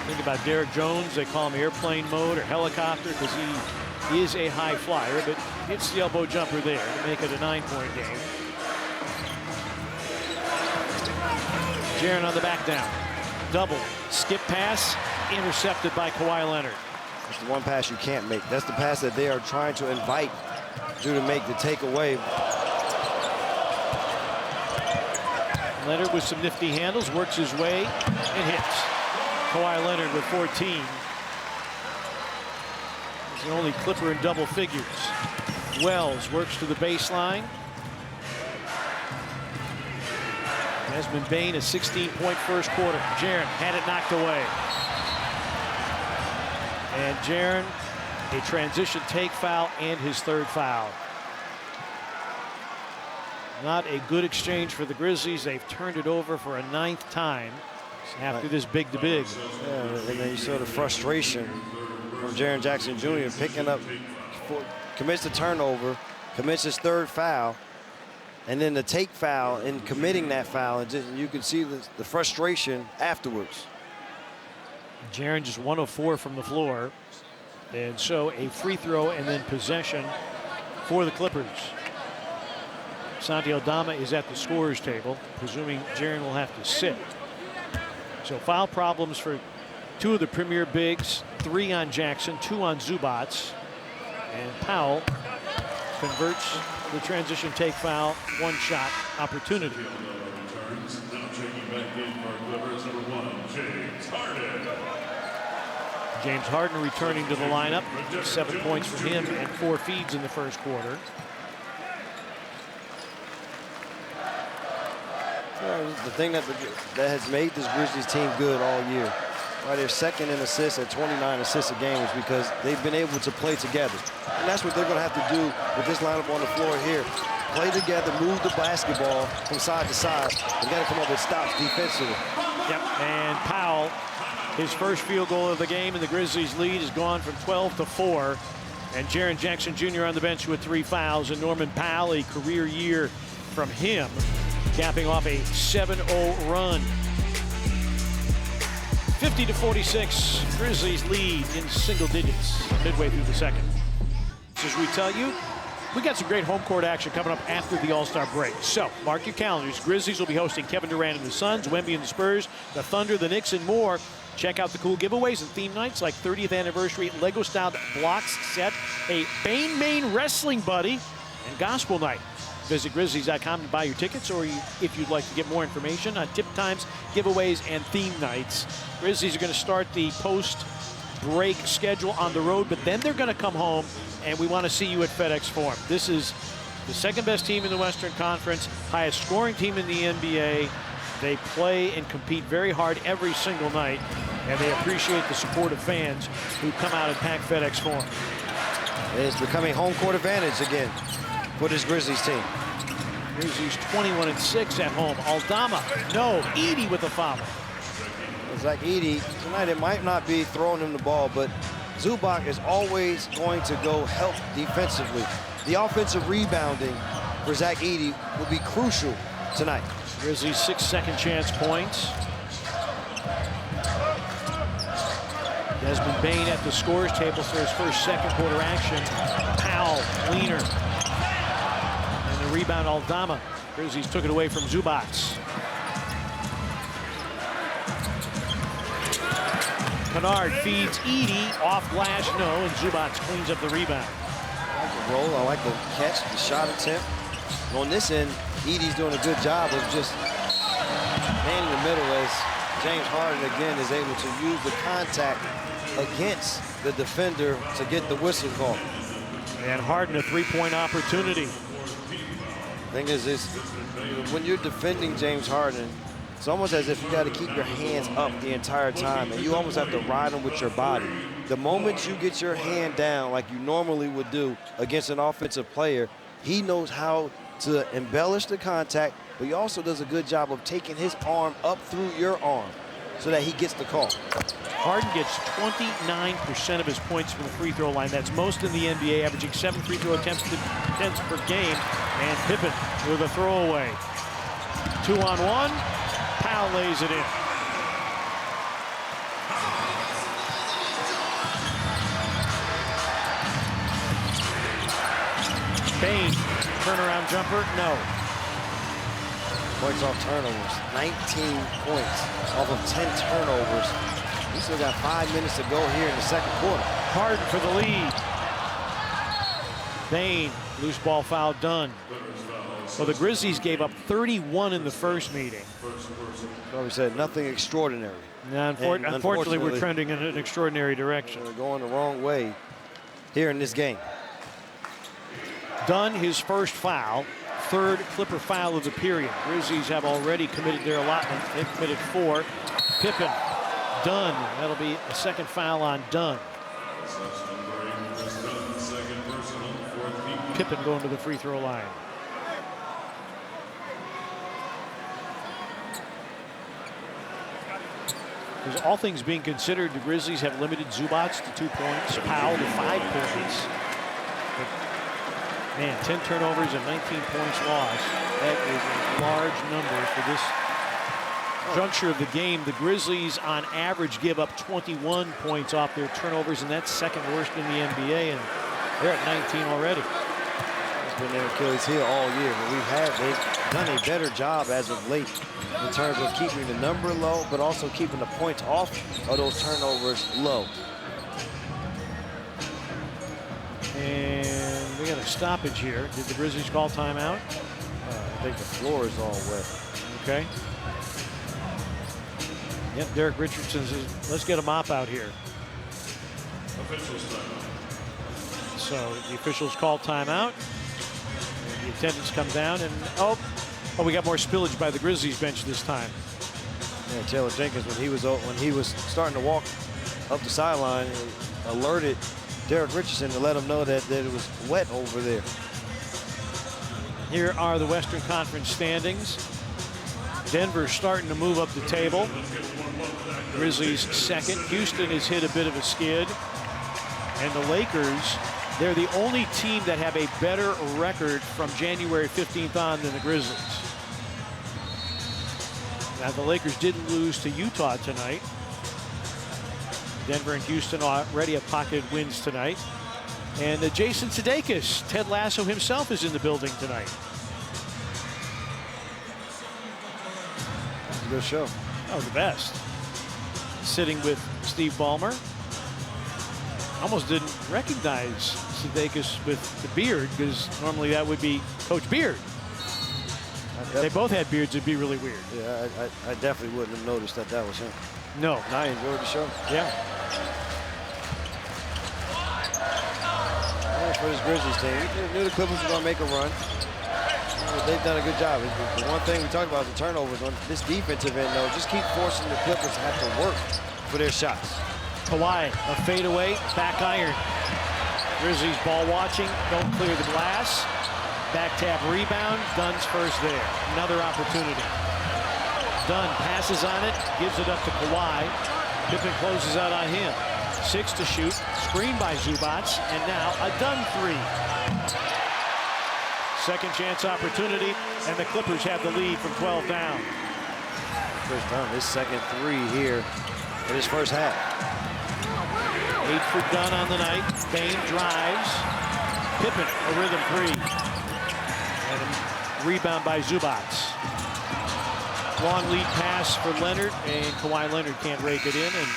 Think about Derek Jones. They call him airplane mode or helicopter because he is a high flyer, but hits the elbow jumper there to make it a 9-point game. Jaren on the back down. Double. Skip pass. Intercepted by Kawhi Leonard. It's the one pass you can't make. That's the pass that they are trying to invite you to make the takeaway. Leonard with some nifty handles, works his way and hits. Kawhi Leonard with 14. He's the only Clipper in double figures. Wells works to the baseline. Desmond Bane, a 16-point first quarter. Jaren had it knocked away. And Jaren, a transition take foul and his 3rd foul. Not a good exchange for the Grizzlies. They've turned it over for a 9th time after this big to big. Yeah, and then you saw the frustration from Jaren Jackson Jr. picking up, commits the turnover, commits his 3rd foul, and then the take foul and committing that foul. And you can see the frustration afterwards. Jaren just 1 of 4 from the floor. And so a free throw and then possession for the Clippers. Santi Aldama is at the scorer's table, presuming Jaren will have to sit. So foul problems for 2 of the premier bigs, 3 on Jackson, 2 on Zubats. And Powell converts the transition take foul, 1-shot opportunity. James Harden returning to the lineup. 7 points for him and 4 feeds in the first quarter. The thing that has made this Grizzlies team good all year, right? They're 2nd in assists at 29 assists a game, is because they've been able to play together. And that's what they're going to have to do with this lineup on the floor here. Play together, move the basketball from side to side. They got to come up with stops defensively. Yep, and Powell His first field goal of the game, and the Grizzlies' lead has gone from 12 to 4. And Jaren Jackson Jr. on the bench with 3 fouls, and Norman Powell, a career year from him, capping off a 7-0 run. 50-46, Grizzlies lead in single digits midway through the second. As we tell you, we got some great home court action coming up after the All-Star break. So, mark your calendars. Grizzlies will be hosting Kevin Durant and the Suns, Wemby and the Spurs, the Thunder, the Knicks, and more. Check out the cool giveaways and theme nights like 30th anniversary Lego-styled blocks set, a Bane Main wrestling buddy, and gospel night. Visit Grizzlies.com to buy your tickets, or if you'd like to get more information on tip times, giveaways, and theme nights. Grizzlies are going to start the post-break schedule on the road, but then they're going to come home, and we want to see you at FedEx Forum. This is the second-best team in the Western Conference, highest-scoring team in the NBA. They play and compete very hard every single night, and they appreciate the support of fans who come out and pack FedEx Forum. It's becoming home court advantage again for this Grizzlies team. Grizzlies 21-6 at home. Aldama, no. Edey with a foul. Zach Edey, tonight it might not be throwing him the ball, but Zubac is always going to go help defensively. The offensive rebounding for Zach Edey will be crucial tonight. Grizzlies 6 second chance points. Desmond Bane at the scores table for his first second quarter action. Powell, leaner. And the rebound, Aldama. Grizzlies took it away from Zubac. Kennard feeds Edey, off glass, no, and Zubac cleans up the rebound. I like the roll, I like the catch, the shot attempt. And on this end, Edey's doing a good job of just manning the middle as James Harden again is able to use the contact against the defender to get the whistle call. And Harden a three-point opportunity. Thing is when you're defending James Harden, it's almost as if you got to keep your hands up the entire time, and you almost have to ride him with your body. The moment you get your hand down like you normally would do against an offensive player, he knows how to embellish the contact, but he also does a good job of taking his arm up through your arm so that he gets the call. Harden gets 29% of his points from the free throw line. That's most in the NBA, averaging 7 free throw attempts per game. And Pippen with a throwaway. 2-on-1. Powell lays it in. Bane, turnaround jumper, no. Points off turnovers, 19 points off of 10 turnovers. We still got 5 minutes to go here in the second quarter. Harden for the lead. Bane, loose ball foul done. Well, the Grizzlies gave up 31 in the first meeting. So we said nothing extraordinary. Now, unfortunately, we're trending in an extraordinary direction. We're going the wrong way here in this game. Dunn, his first foul, third Clipper foul of the period. Grizzlies have already committed their allotment. They've committed 4. Pippen, Dunn. That'll be a second foul on Dunn. Pippen going to the free throw line. Because all things being considered, the Grizzlies have limited Zubac to 2 points, Powell to 5 points. But, man, 10 turnovers and 19 points lost. That is a large number for this juncture of the game. The Grizzlies, on average, give up 21 points off their turnovers, and that's second worst in the NBA, and they're at 19 already. It's been their Achilles heel all year, but they've done a better job as of late in terms of keeping the number low, but also keeping the points off of those turnovers low. And we got a stoppage here. Did the Grizzlies call timeout? I think the floor is all wet. Okay. Yep, Derek Richardson says, let's get a mop out here. So the officials call timeout. And the attendants come down, and oh, we got more spillage by the Grizzlies bench this time. Yeah, Taylor Jenkins, when he was starting to walk up the sideline, alerted Derek Richardson to let him know that it was wet over there. Here are the Western Conference standings. Denver starting to move up the table. Grizzlies second. Houston has hit a bit of a skid. And the Lakers, they're the only team that have a better record from January 15th on than the Grizzlies. Now, the Lakers did lose to Utah tonight. Denver and Houston already have pocketed wins tonight. And Jason Sudeikis, Ted Lasso himself, is in the building tonight. Good show. Oh, the best. Sitting with Steve Ballmer. Almost didn't recognize Sudeikis with the beard, because normally that would be Coach Beard. If they both had beards, it'd be really weird. Yeah, I definitely wouldn't have noticed that that was him. No. And I enjoyed the show. Yeah. For this Grizzlies team, we knew the Clippers were going to make a run. They've done a good job. The one thing we talked about is the turnovers on this defensive end, though. Just keep forcing the Clippers to have to work for their shots. Kawhi, a fadeaway, back iron. Grizzlies ball watching, don't clear the glass. Back tap rebound, Dunn's first there. Another opportunity. Dunn passes on it, gives it up to Kawhi. Pippen closes out on him. 6 to shoot, screened by Zubac, and now a Dunn three. Second chance opportunity, and the Clippers have the lead from 12 down. First time, his second three here in his first half. 8 for Dunn on the night. Bane drives. Pippen, a rhythm three. And a rebound by Zubac. Long lead pass for Leonard, and Kawhi Leonard can't rake it in, and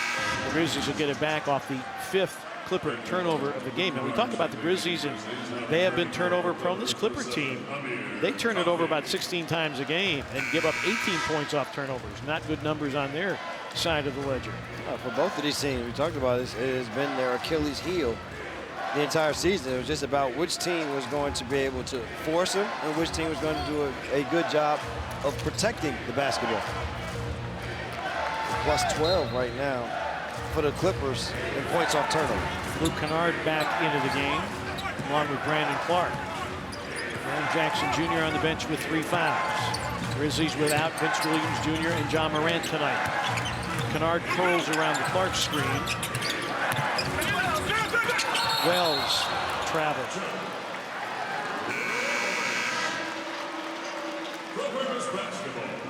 the Grizzlies will get it back off the 5th Clipper turnover of the game. And we talk about the Grizzlies, and they have been turnover prone. This Clipper team, they turn it over about 16 times a game and give up 18 points off turnovers. Not good numbers on their side of the ledger. For both of these teams, we talked about this, it has been their Achilles heel the entire season. It was just about which team was going to be able to force them and which team was going to do a good job of protecting the basketball. Plus 12 right now for the Clippers in points off turnover. Luke Kennard back into the game, along with Brandon Clark. Aaron Jackson Jr. on the bench with 3 fouls. Grizzlies without Vince Williams Jr. and John Morant tonight. Kennard curls around the Clark screen. Wells travels.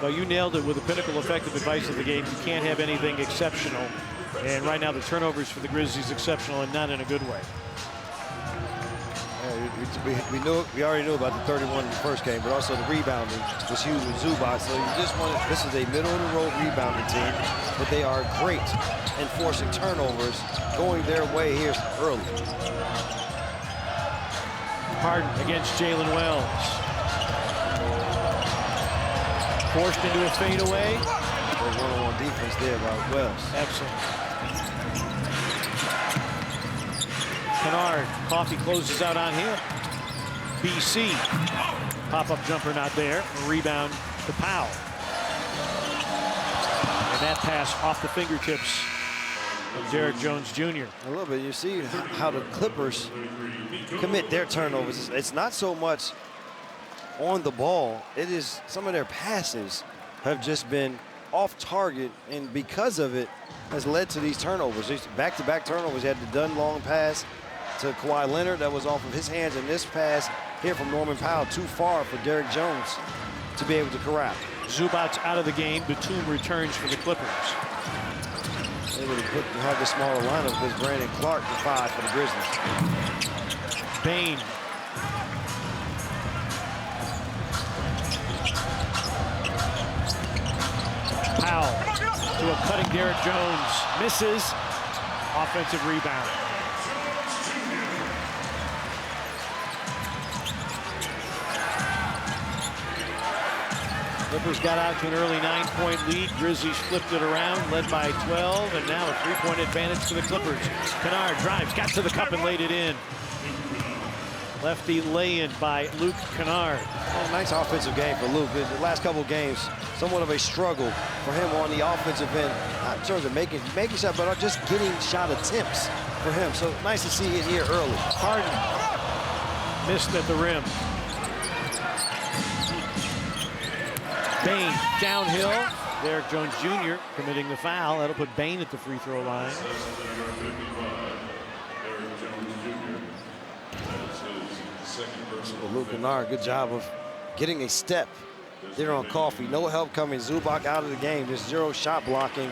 Well, you nailed it with the pinnacle effective advice of the game. You can't have anything exceptional. And right now the turnovers for the Grizzlies exceptional, and not in a good way. Yeah, we already knew about the 31 in the first game, but also the rebounding was huge with Zubac. So you just wanted, this is a middle-of-the-road rebounding team, but they are great in forcing turnovers, going their way here early. Harden against Jalen Wells. Forced into a fadeaway. There's one-on-one defense there by Wells. Excellent. Kennard, Coffey closes out on him. BC, pop-up jumper not there. Rebound to Powell. And that pass off the fingertips of Derrick Jones Jr. A little bit. You see how the Clippers commit their turnovers. It's not so much on the ball. It is some of their passes have just been off target, and because of it has led to these turnovers. These back-to-back turnovers. He had the Dunn long pass to Kawhi Leonard that was off of his hands, and this pass here from Norman Powell too far for Derrick Jones to be able to corral. Zubac out of the game. Batum returns for the Clippers. Able to have the smaller lineup because Brandon Clark the 5 for the Grizzlies. Bane. Powell to a cutting Derrick Jones. Misses. Offensive rebound. Clippers got out to an early 9-point lead. Grizzlies flipped it around, led by 12, and now a 3-point advantage to the Clippers. Kennard drives, got to the cup and laid it in. Lefty lay-in by Luke Kennard. Oh, nice offensive game for Luke. The last couple games, somewhat of a struggle for him on the offensive end, not in terms of making shots, but just getting shot attempts for him. So nice to see it here early. Harden missed at the rim. Bane downhill, Derek Jones Jr. committing the foul. That'll put Bain at the free throw line. Luke Kennard, good job of getting a step there on Coffee. No help coming. Zubac out of the game. Just zero shot blocking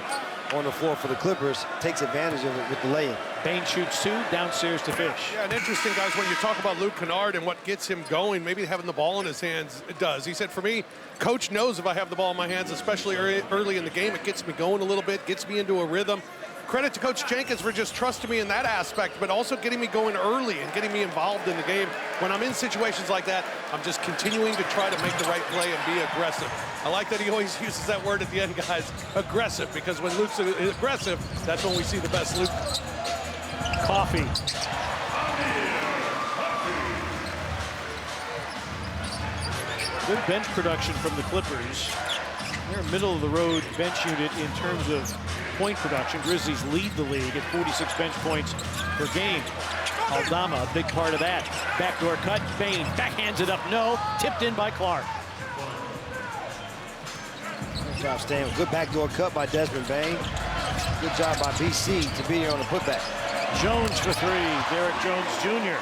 on the floor for the Clippers. Takes advantage of it with the lay-in. Bain shoots 2, downstairs to Fish. Yeah, and interesting, guys, when you talk about Luke Kennard and what gets him going, maybe having the ball in his hands, it does. He said, for me, coach knows if I have the ball in my hands, especially early in the game, it gets me going a little bit, gets me into a rhythm. Credit to Coach Jenkins for just trusting me in that aspect, but also getting me going early and getting me involved in the game. When I'm in situations like that, I'm just continuing to try to make the right play and be aggressive. I like that he always uses that word at the end, guys, aggressive, because when Luke's aggressive, that's when we see the best Luke. Coffee. Good bench production from the Clippers. They're a middle-of-the-road bench unit in terms of point production. Grizzlies lead the league at 46 bench points per game. Aldama, a big part of that. Backdoor cut, Bain backhands it up, no. Tipped in by Clark. Good job, Stan. Good backdoor cut by Desmond Bain. Good job by BC to be here on the putback. Jones for 3, Derek Jones Jr.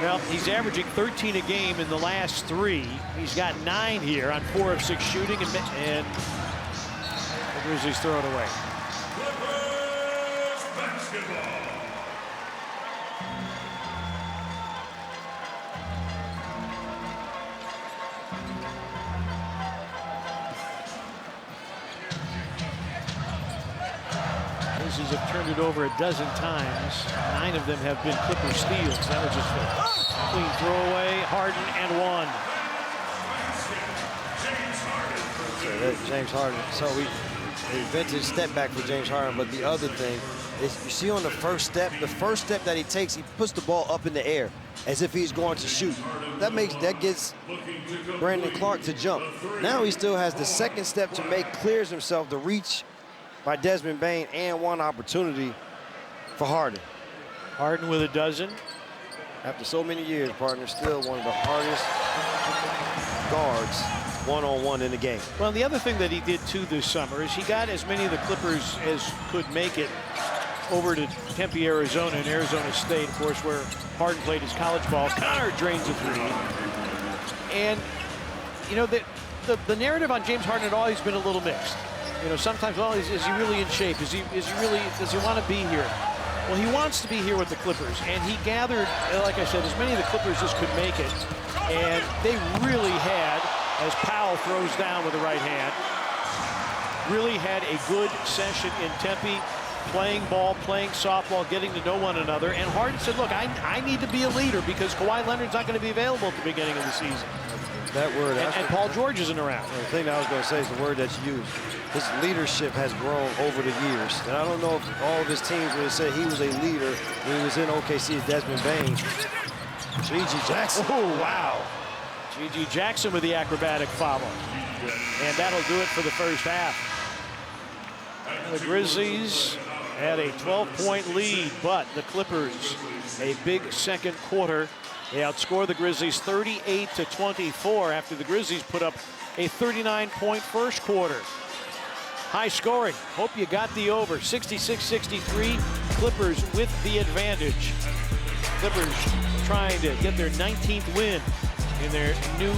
Well, he's averaging 13 a game in the last 3. He's got 9 here on 4 of 6 shooting, and the Grizzlies throw it away. Grizzlies have turned it over a dozen times. 9 of them have been Clipper steals. That was just a clean throwaway. Harden and 1. So James Harden. So a vintage step back for James Harden. But the other thing is, you see on the first step that he takes, he puts the ball up in the air as if he's going to shoot. That gets Brandon Clark to jump. Now he still has the second step to make, clears himself to reach by Desmond Bain, and 1 opportunity for Harden. Harden with a dozen. After so many years, partner, still one of the hardest guards one-on-one in the game. Well, the other thing that he did too this summer is he got as many of the Clippers as could make it over to Tempe, Arizona, and Arizona State, of course, where Harden played his college ball. Connor drains a 3. And, you know, the narrative on James Harden had always been a little mixed. You know, sometimes, well, is he really in shape? Does he want to be here? Well, he wants to be here with the Clippers, and he gathered, like I said, as many of the Clippers as could make it. And they really had, as Powell throws down with the right hand, really had a good session in Tempe, playing ball, playing softball, getting to know one another. And Harden said, look, I need to be a leader because Kawhi Leonard's not going to be available at the beginning of the season. That word. And Paul George isn't around. The thing that I was going to say is the word that you used. His leadership has grown over the years. And I don't know if all of his teams would have said he was a leader when he was in OKC as Desmond Bain. G.G. Jackson. Oh, wow. G.G. Jackson with the acrobatic foul. And that'll do it for the first half. The Grizzlies had a 12-point lead, but the Clippers, a big second quarter. They outscore the Grizzlies 38-24 after the Grizzlies put up a 39-point first quarter. High scoring. Hope you got the over. 66-63. Clippers with the advantage. Clippers trying to get their 19th win in their new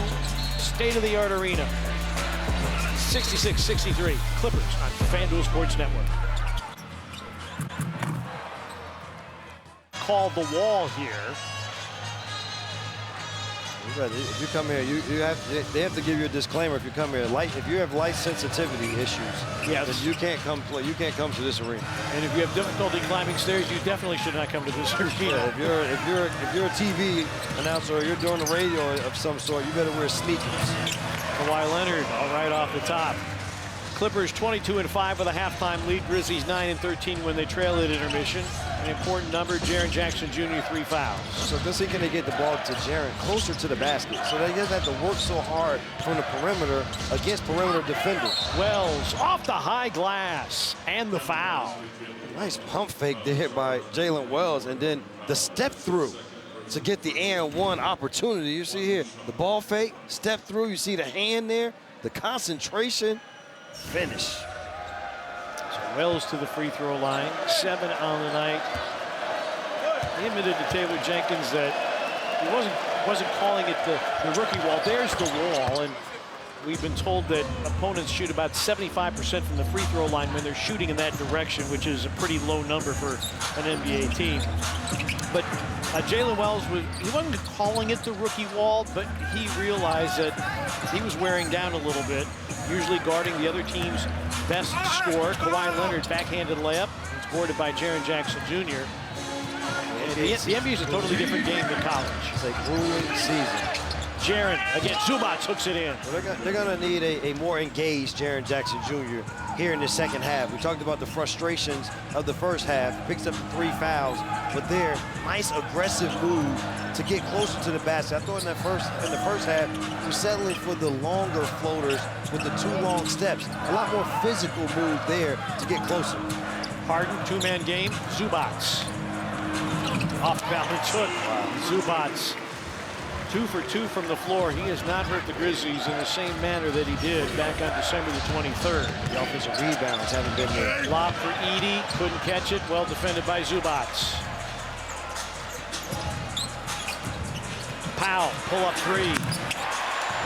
state-of-the-art arena. 66-63. Clippers on FanDuel Sports Network. Called the wall here. If you come here, they have to give you a disclaimer if you come here. If you have light sensitivity issues, yes, then you can't come play. You can't come to this arena. And if you have difficulty climbing stairs, you definitely should not come to this arena. Yeah, if you're a TV announcer or you're doing a radio of some sort, you better wear sneakers. Kawhi Leonard, all right off the top. Clippers 22-5 with a halftime lead. Grizzlies 9-13 when they trail at intermission. An important number. Jaren Jackson Jr. 3 fouls. So this is going to get the ball to Jaren closer to the basket, so they doesn't have to work so hard from the perimeter against perimeter defenders. Wells off the high glass and the foul. Nice pump fake there by Jalen Wells, and then the step through to get the and one opportunity. You see here the ball fake, step through. You see the hand there. the concentration, finish. So Wells to the free throw line, 7 on the night. He admitted to Taylor Jenkins that he wasn't calling it the rookie wall. There's the wall, and we've been told that opponents shoot about 75% from the free throw line when they're shooting in that direction, which is a pretty low number for an NBA team. But Jalen Wells, he wasn't calling it the rookie wall, but he realized that he was wearing down a little bit, usually guarding the other team's best scorer. Kawhi Leonard backhanded layup. It's boarded by Jaren Jackson Jr. And the NBA is a totally different game than college. It's a grueling season. Jaren, again, Zubac hooks it in. Well, they're going to need a more engaged Jaren Jackson Jr. here in the second half. We talked about the frustrations of the first half. Picks up 3 fouls, but there, nice aggressive move to get closer to the basket. I thought in the first half, he was settling for the longer floaters with the 2 long steps. A lot more physical move there to get closer. Harden, 2-man game. Zubac. Off balance hook. Zubac. 2 for 2 from the floor. He has not hurt the Grizzlies in the same manner that he did back on December the 23rd. The offensive rebounds haven't been there. Lob for Edey, couldn't catch it. Well defended by Zubac. Powell, pull-up 3.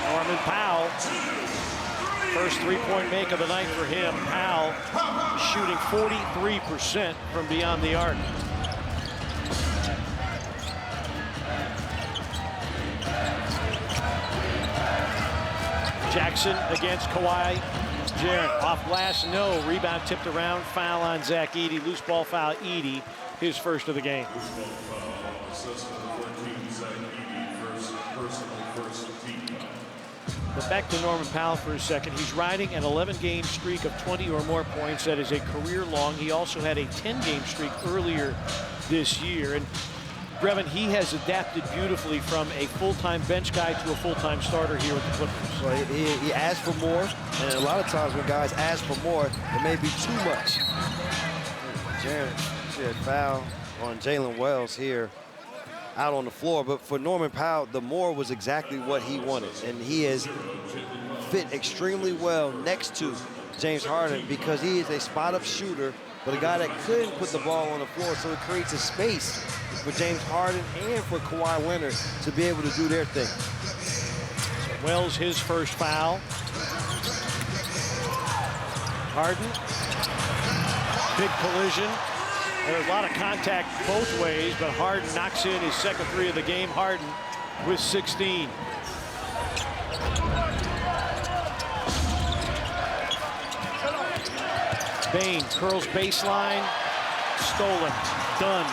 Norman Powell. First 3-point make of the night for him. Powell shooting 43% from beyond the arc. Jackson against Kawhi. Jaren off glass, no. Rebound tipped around. Foul on Zach Edey. Loose ball foul, Edey. His first of the game. But back to Norman Powell for a second. He's riding an 11-game streak of 20 or more points. That is a career long. He also had a 10-game streak earlier this year. And Brevin, he has adapted beautifully from a full-time bench guy to a full-time starter here with the Clippers. Well, he asked for more, and a lot of times when guys ask for more, it may be too much. Jaren said foul on Jalen Wells here out on the floor, but for Norman Powell, the more was exactly what he wanted, and he has fit extremely well next to James Harden because he is a spot-up shooter, but a guy that couldn't put the ball on the floor, so it creates a space for James Harden and for Kawhi Leonard to be able to do their thing. So Wells, his first foul. Harden, big collision. There's a lot of contact both ways, but Harden knocks in his second 3 of the game. Harden with 16. Bane curls baseline, stolen, done.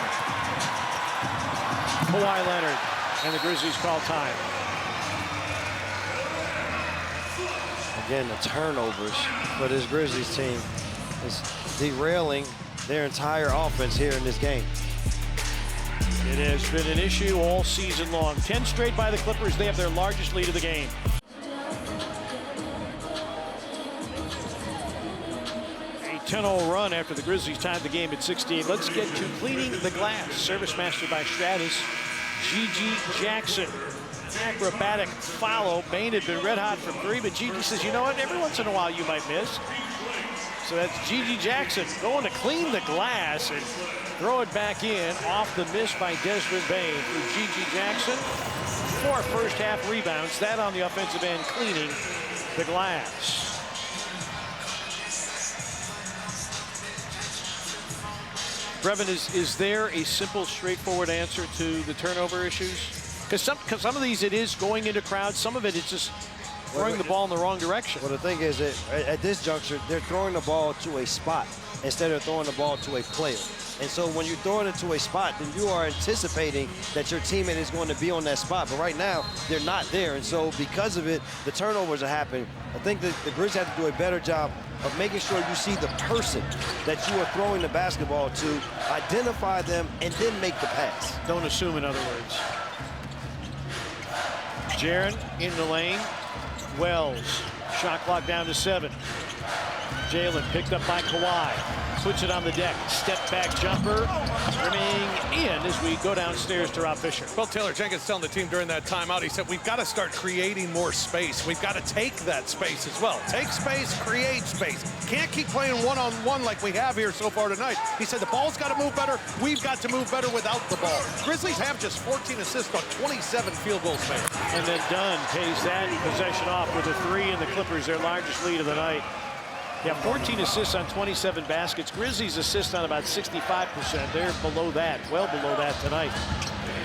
Kawhi Leonard, and the Grizzlies call time. Again, the turnovers for this Grizzlies team is derailing their entire offense here in this game. It has been an issue all season long. 10 straight by the Clippers. They have their largest lead of the game. A 10-0 run after the Grizzlies tied the game at 16. Let's get to cleaning the glass. Service mastered by Stratus. G.G. Jackson. Acrobatic follow. Bane had been red hot from 3, but G.G. says, you know what? Every once in a while you might miss. So that's G.G. Jackson going to clean the glass and throw it back in off the miss by Desmond Bane for G.G. Jackson. 4 first half rebounds. That on the offensive end, cleaning the glass. Brevin, is there a simple, straightforward answer to the turnover issues? Because some of these, it is going into crowds. Some of it, it's just throwing the ball in the wrong direction. Well, the thing is that at this juncture, they're throwing the ball to a spot instead of throwing the ball to a player. And so when you throw it into a spot, then you are anticipating that your teammate is going to be on that spot. But right now, they're not there. And so because of it, the turnovers are happening. I think that the Grizzlies have to do a better job of making sure you see the person that you are throwing the basketball to, identify them, and then make the pass. Don't assume, in other words. Jaren in the lane. Wells, shot clock down to 7. Jalen picked up by Kawhi. puts it on the deck. Step back jumper, rimming in as we go downstairs to Rob Fisher. Well, Taylor Jenkins telling the team during that timeout, he said, we've got to start creating more space. We've got to take that space as well. Take space, create space. Can't keep playing one-on-one like we have here so far tonight. He said the ball's got to move better. We've got to move better without the ball. Grizzlies have just 14 assists on 27 field goals made. And then Dunn pays that possession off with a 3, and the Clippers their largest lead of the night. Yeah, 14 assists on 27 baskets. Grizzlies assist on about 65%. They're below that, well below that tonight.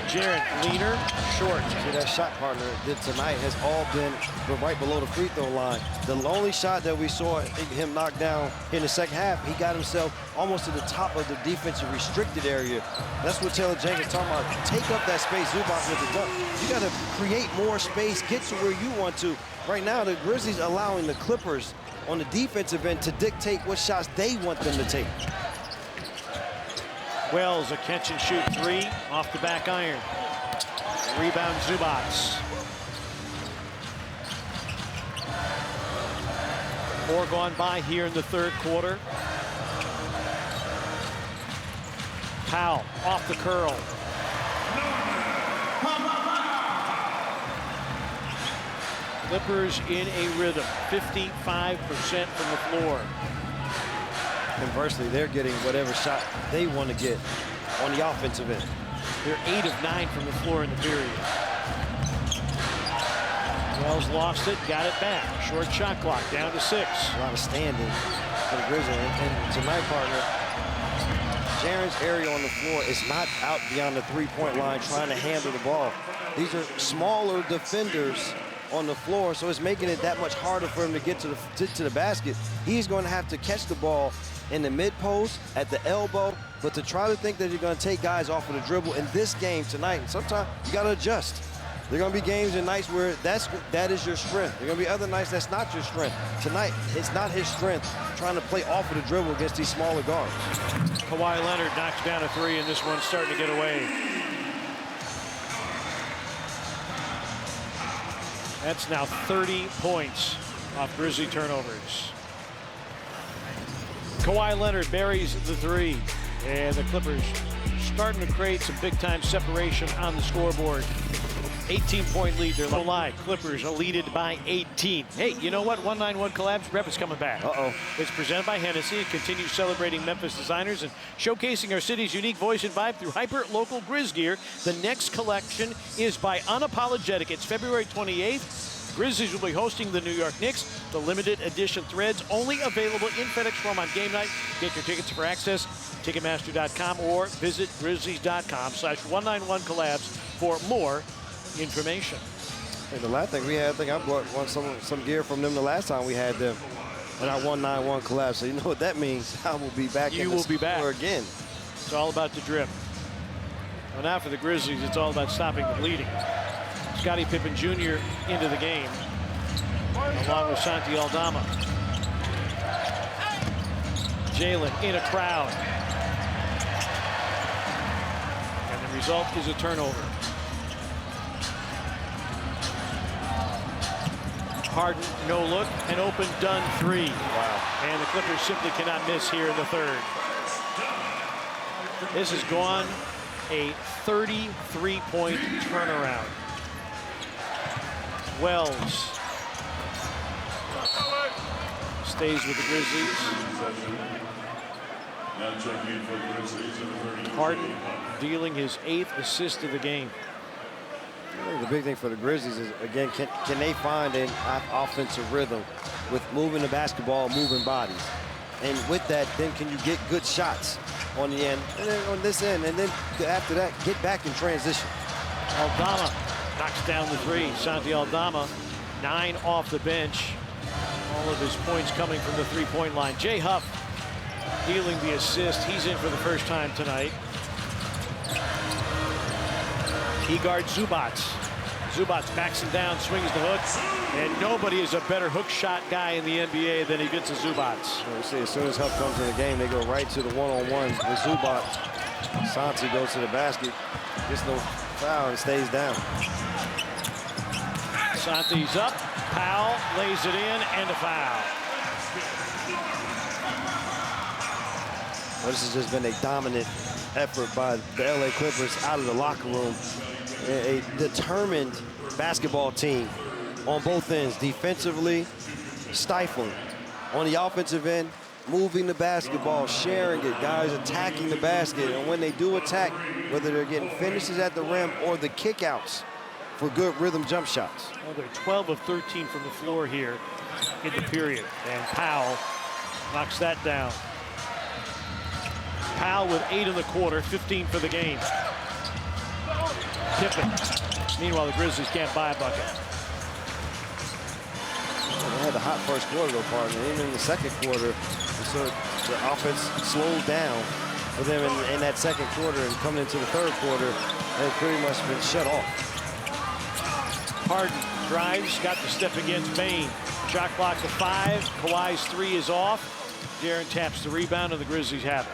Jaren, leaner, short. See, that shot partner did tonight has all been right below the free throw line. The only shot that we saw him knock down in the second half, he got himself almost to the top of the defensive restricted area. That's what Taylor Jenkins talking about. Take up that space, Zubac with the dunk. You got to create more space, get to where you want to. Right now, the Grizzlies allowing the Clippers on the defensive end to dictate what shots they want them to take. Wells, a catch and shoot 3 off the back iron. Rebound Zubac. More gone by here in the third quarter. Powell off the curl. Clippers in a rhythm, 55% from the floor. Conversely, they're getting whatever shot they want to get on the offensive end. They're 8 of 9 from the floor in the period. Wells lost it, got it back. Short shot clock, down to 6. A lot of standing for the Grizzlies. And tonight, partner, Jaren's area on the floor is not out beyond the three-point line trying to handle the ball. These are smaller defenders on the floor, so it's making it that much harder for him to get to the basket. He's going to have to catch the ball in the mid-post, at the elbow, but to try to think that you're going to take guys off of the dribble in this game tonight, and sometimes you got to adjust. There are going to be games and nights where that is your strength. There are going to be other nights that's not your strength. Tonight, it's not his strength trying to play off of the dribble against these smaller guards. Kawhi Leonard knocks down a 3, and this one's starting to get away. That's now 30 points off Grizzly turnovers. Kawhi Leonard buries the 3, and the Clippers starting to create some big-time separation on the scoreboard. 18-point lead, they're low line. Clippers are leaded by 18. Hey, you know what? 191 Collabs rep is coming back. Uh-oh. It's presented by Hennessy. It continues celebrating Memphis designers and showcasing our city's unique voice and vibe through hyper-local Grizz gear. The next collection is by Unapologetic. It's February 28th. Grizzlies will be hosting the New York Knicks. The limited edition threads only available in FedEx form on game night. Get your tickets for access, Ticketmaster.com, or visit Grizzlies.com/191collabs for more information. And the last thing we had, I think I bought some gear from them the last time we had them in our 191 collab. So you know what that means. I will be back in the store again. It's all about the drip. Well, now for the Grizzlies, it's all about stopping the bleeding. Scottie Pippen Jr. into the game, along with Santi Aldama. Jalen in a crowd. And the result is a turnover. Harden, no look, an open Dunn 3. Wow. And the Clippers simply cannot miss here in the third. This has gone a 33-point turnaround. Wells stays with the Grizzlies. Harden dealing his 8th assist of the game. The big thing for the Grizzlies is, again, can they find an offensive rhythm with moving the basketball, moving bodies? And with that, then can you get good shots on the end, and then on this end, and then after that, get back in transition. Aldama knocks down the 3. Santi Aldama, 9 off the bench. All of his points coming from the three-point line. Jay Huff dealing the assist. He's in for the first time tonight. He guards Zubac. Zubac backs him down, swings the hook, and nobody is a better hook shot guy in the NBA than he gets to Zubac. Well, you see, as soon as Huff comes in the game, they go right to the one-on-ones with Zubac. Santi goes to the basket, gets no foul, and stays down. Santi's up. Powell lays it in, and a foul. Well, this has just been a dominant effort by the LA Clippers out of the locker room. A determined basketball team on both ends, defensively, stifling. On the offensive end, moving the basketball, sharing it, guys attacking the basket. And when they do attack, whether they're getting finishes at the rim or the kickouts for good rhythm jump shots. Well, they're 12 of 13 from the floor here in the period. And Powell knocks that down. Powell with 8 in the quarter, 15 for the game. Pippen. Meanwhile, the Grizzlies can't buy a bucket. They had the hot first quarter, though, partner. Even in the second quarter, so the offense slowed down for them in that second quarter, and coming into the third quarter, they've pretty much been shut off. Harden drives, got the step against Bain. Shot clock to 5. Kawhi's 3 is off. De'Aaron taps the rebound, and the Grizzlies have it.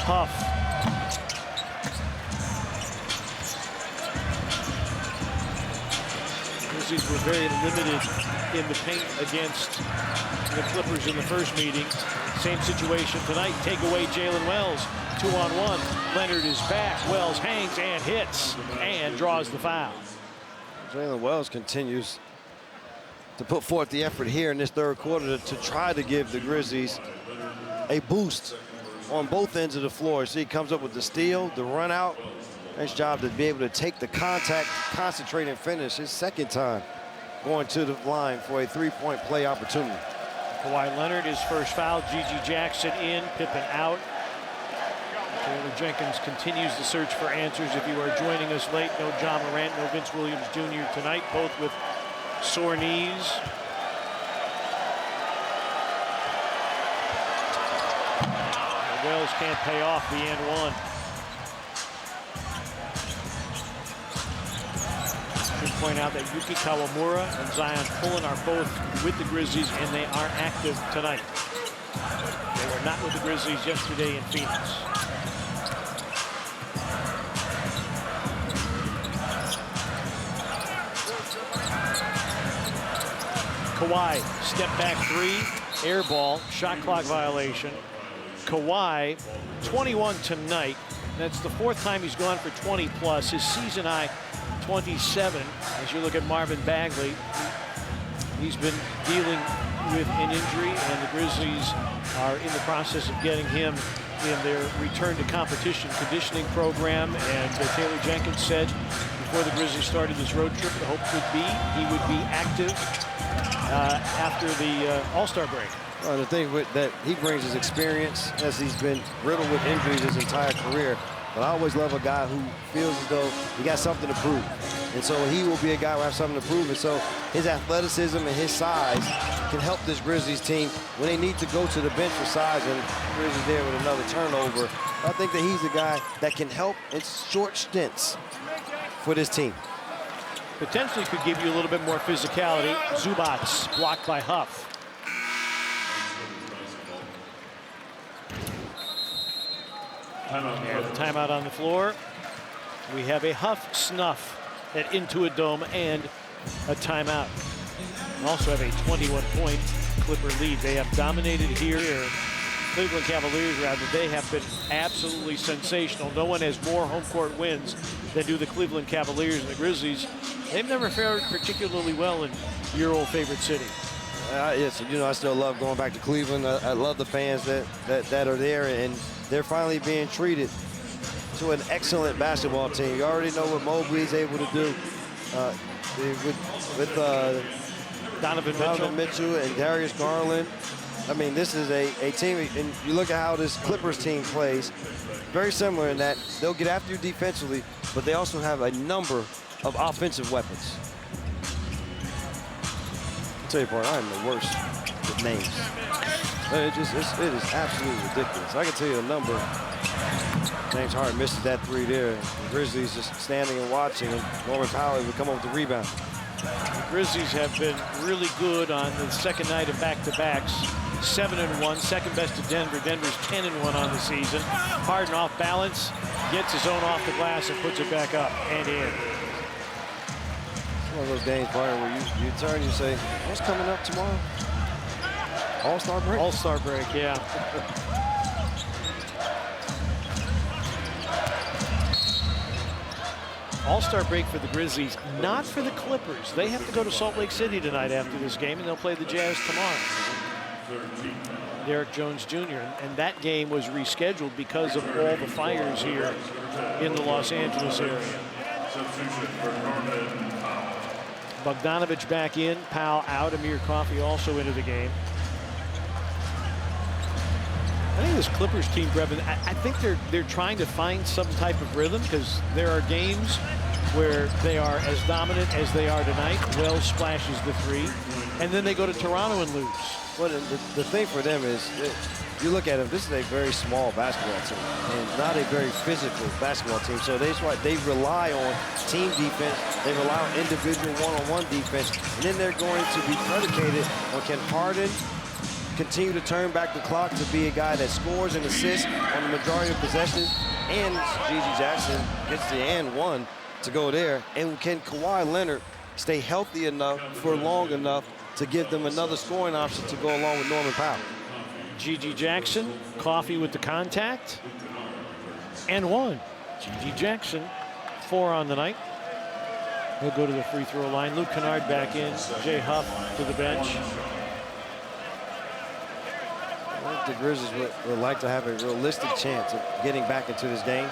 Huff. Grizzlies were very limited in the paint against the Clippers in the first meeting. Same situation tonight. Take away Jalen Wells. 2-on-1. Leonard is back. Wells hangs and hits and draws the foul. Jalen Wells continues to put forth the effort here in this third quarter to try to give the Grizzlies a boost on both ends of the floor. See, he comes up with the steal, the run out. Nice job to be able to take the contact, concentrate, and finish. His second time going to the line for a three-point play opportunity. Kawhi Leonard, his first foul. Gigi Jackson in, Pippen out. Taylor Jenkins continues the search for answers. If you are joining us late, no John Morant, no Vince Williams Jr. tonight, both with sore knees. Wells can't pay off the and one. Should point out that Yuki Kawamura and Zion Pullen are both with the Grizzlies, and they are active tonight. They were not with the Grizzlies yesterday in Phoenix. Kawhi, step back 3, air ball, shot clock violation. Kawhi, 21 tonight. That's the 4th time he's gone for 20 plus. His season high, 27. As you look at Marvin Bagley, he's been dealing with an injury, and the Grizzlies are in the process of getting him in their return to competition conditioning program. And Taylor Jenkins said before the Grizzlies started this road trip, the hope would be he would be active after the All-Star break. Well, the thing with that, he brings his experience, as he's been riddled with injuries his entire career. But I always love a guy who feels as though he got something to prove. And so he will be a guy who has something to prove. And so his athleticism and his size can help this Grizzlies team when they need to go to the bench for size, and Grizzlies there with another turnover. I think that he's a guy that can help in short stints for this team. Potentially could give you a little bit more physicality. Zubats blocked by Huff. And the timeout on the floor. We have a Huff snuff at Intuit Dome and a timeout. We also have a 21-point Clipper lead. They have dominated here. Cleveland Cavaliers, rather, they have been absolutely sensational. No one has more home court wins than do the Cleveland Cavaliers, and the Grizzlies. They've never fared particularly well in your old favorite city. Yes, you know, I still love going back to Cleveland. I love the fans that are there, and they're finally being treated to an excellent basketball team. You already know what Mobley's able to do with Donovan Mitchell and Darius Garland. I mean, this is a team, and you look at how this Clippers team plays, very similar in that they'll get after you defensively, but they also have a number of offensive weapons. I'll tell you, partner, I am the worst with names. It is absolutely ridiculous. I can tell you a number. James Harden misses that 3 there. The Grizzlies just standing and watching, and Norman Powell would come up with the rebound. The Grizzlies have been really good on the second night of back-to-backs. 7-1, second best to Denver. Denver's 10-1 on the season. Harden off balance, gets his own off the glass and puts it back up and in. It's one of those games, partner, where you turn and you say, what's coming up tomorrow? All-Star break? All-Star break, yeah. All-Star break for the Grizzlies, not for the Clippers. They have to go to Salt Lake City tonight after this game, and they'll play the Jazz tomorrow. Derek Jones Jr. And that game was rescheduled because of all the fires here in the Los Angeles area. Bogdanovich back in, Powell out, Amir Coffey also into the game. I think this Clippers team, Brevin, I think they're trying to find some type of rhythm, because there are games where they are as dominant as they are tonight. Wells splashes the three, and then they go to Toronto and lose. Well, the thing for them is, you look at them, this is a very small basketball team and not a very physical basketball team. So that's why they rely on team defense. They rely on individual one-on-one defense. And then they're going to be predicated on, can Harden continue to turn back the clock to be a guy that scores and assists on the majority of possessions, and G.G. Jackson gets the and one to go there. And can Kawhi Leonard stay healthy enough for long enough to give them another scoring option to go along with Norman Powell? G.G. Jackson, Coffey with the contact, and one. G.G. Jackson, 4 on the night. He'll go to the free throw line. Luke Kennard back in. Jay Huff to the bench. I think the Grizzlies would like to have a realistic chance of getting back into this game.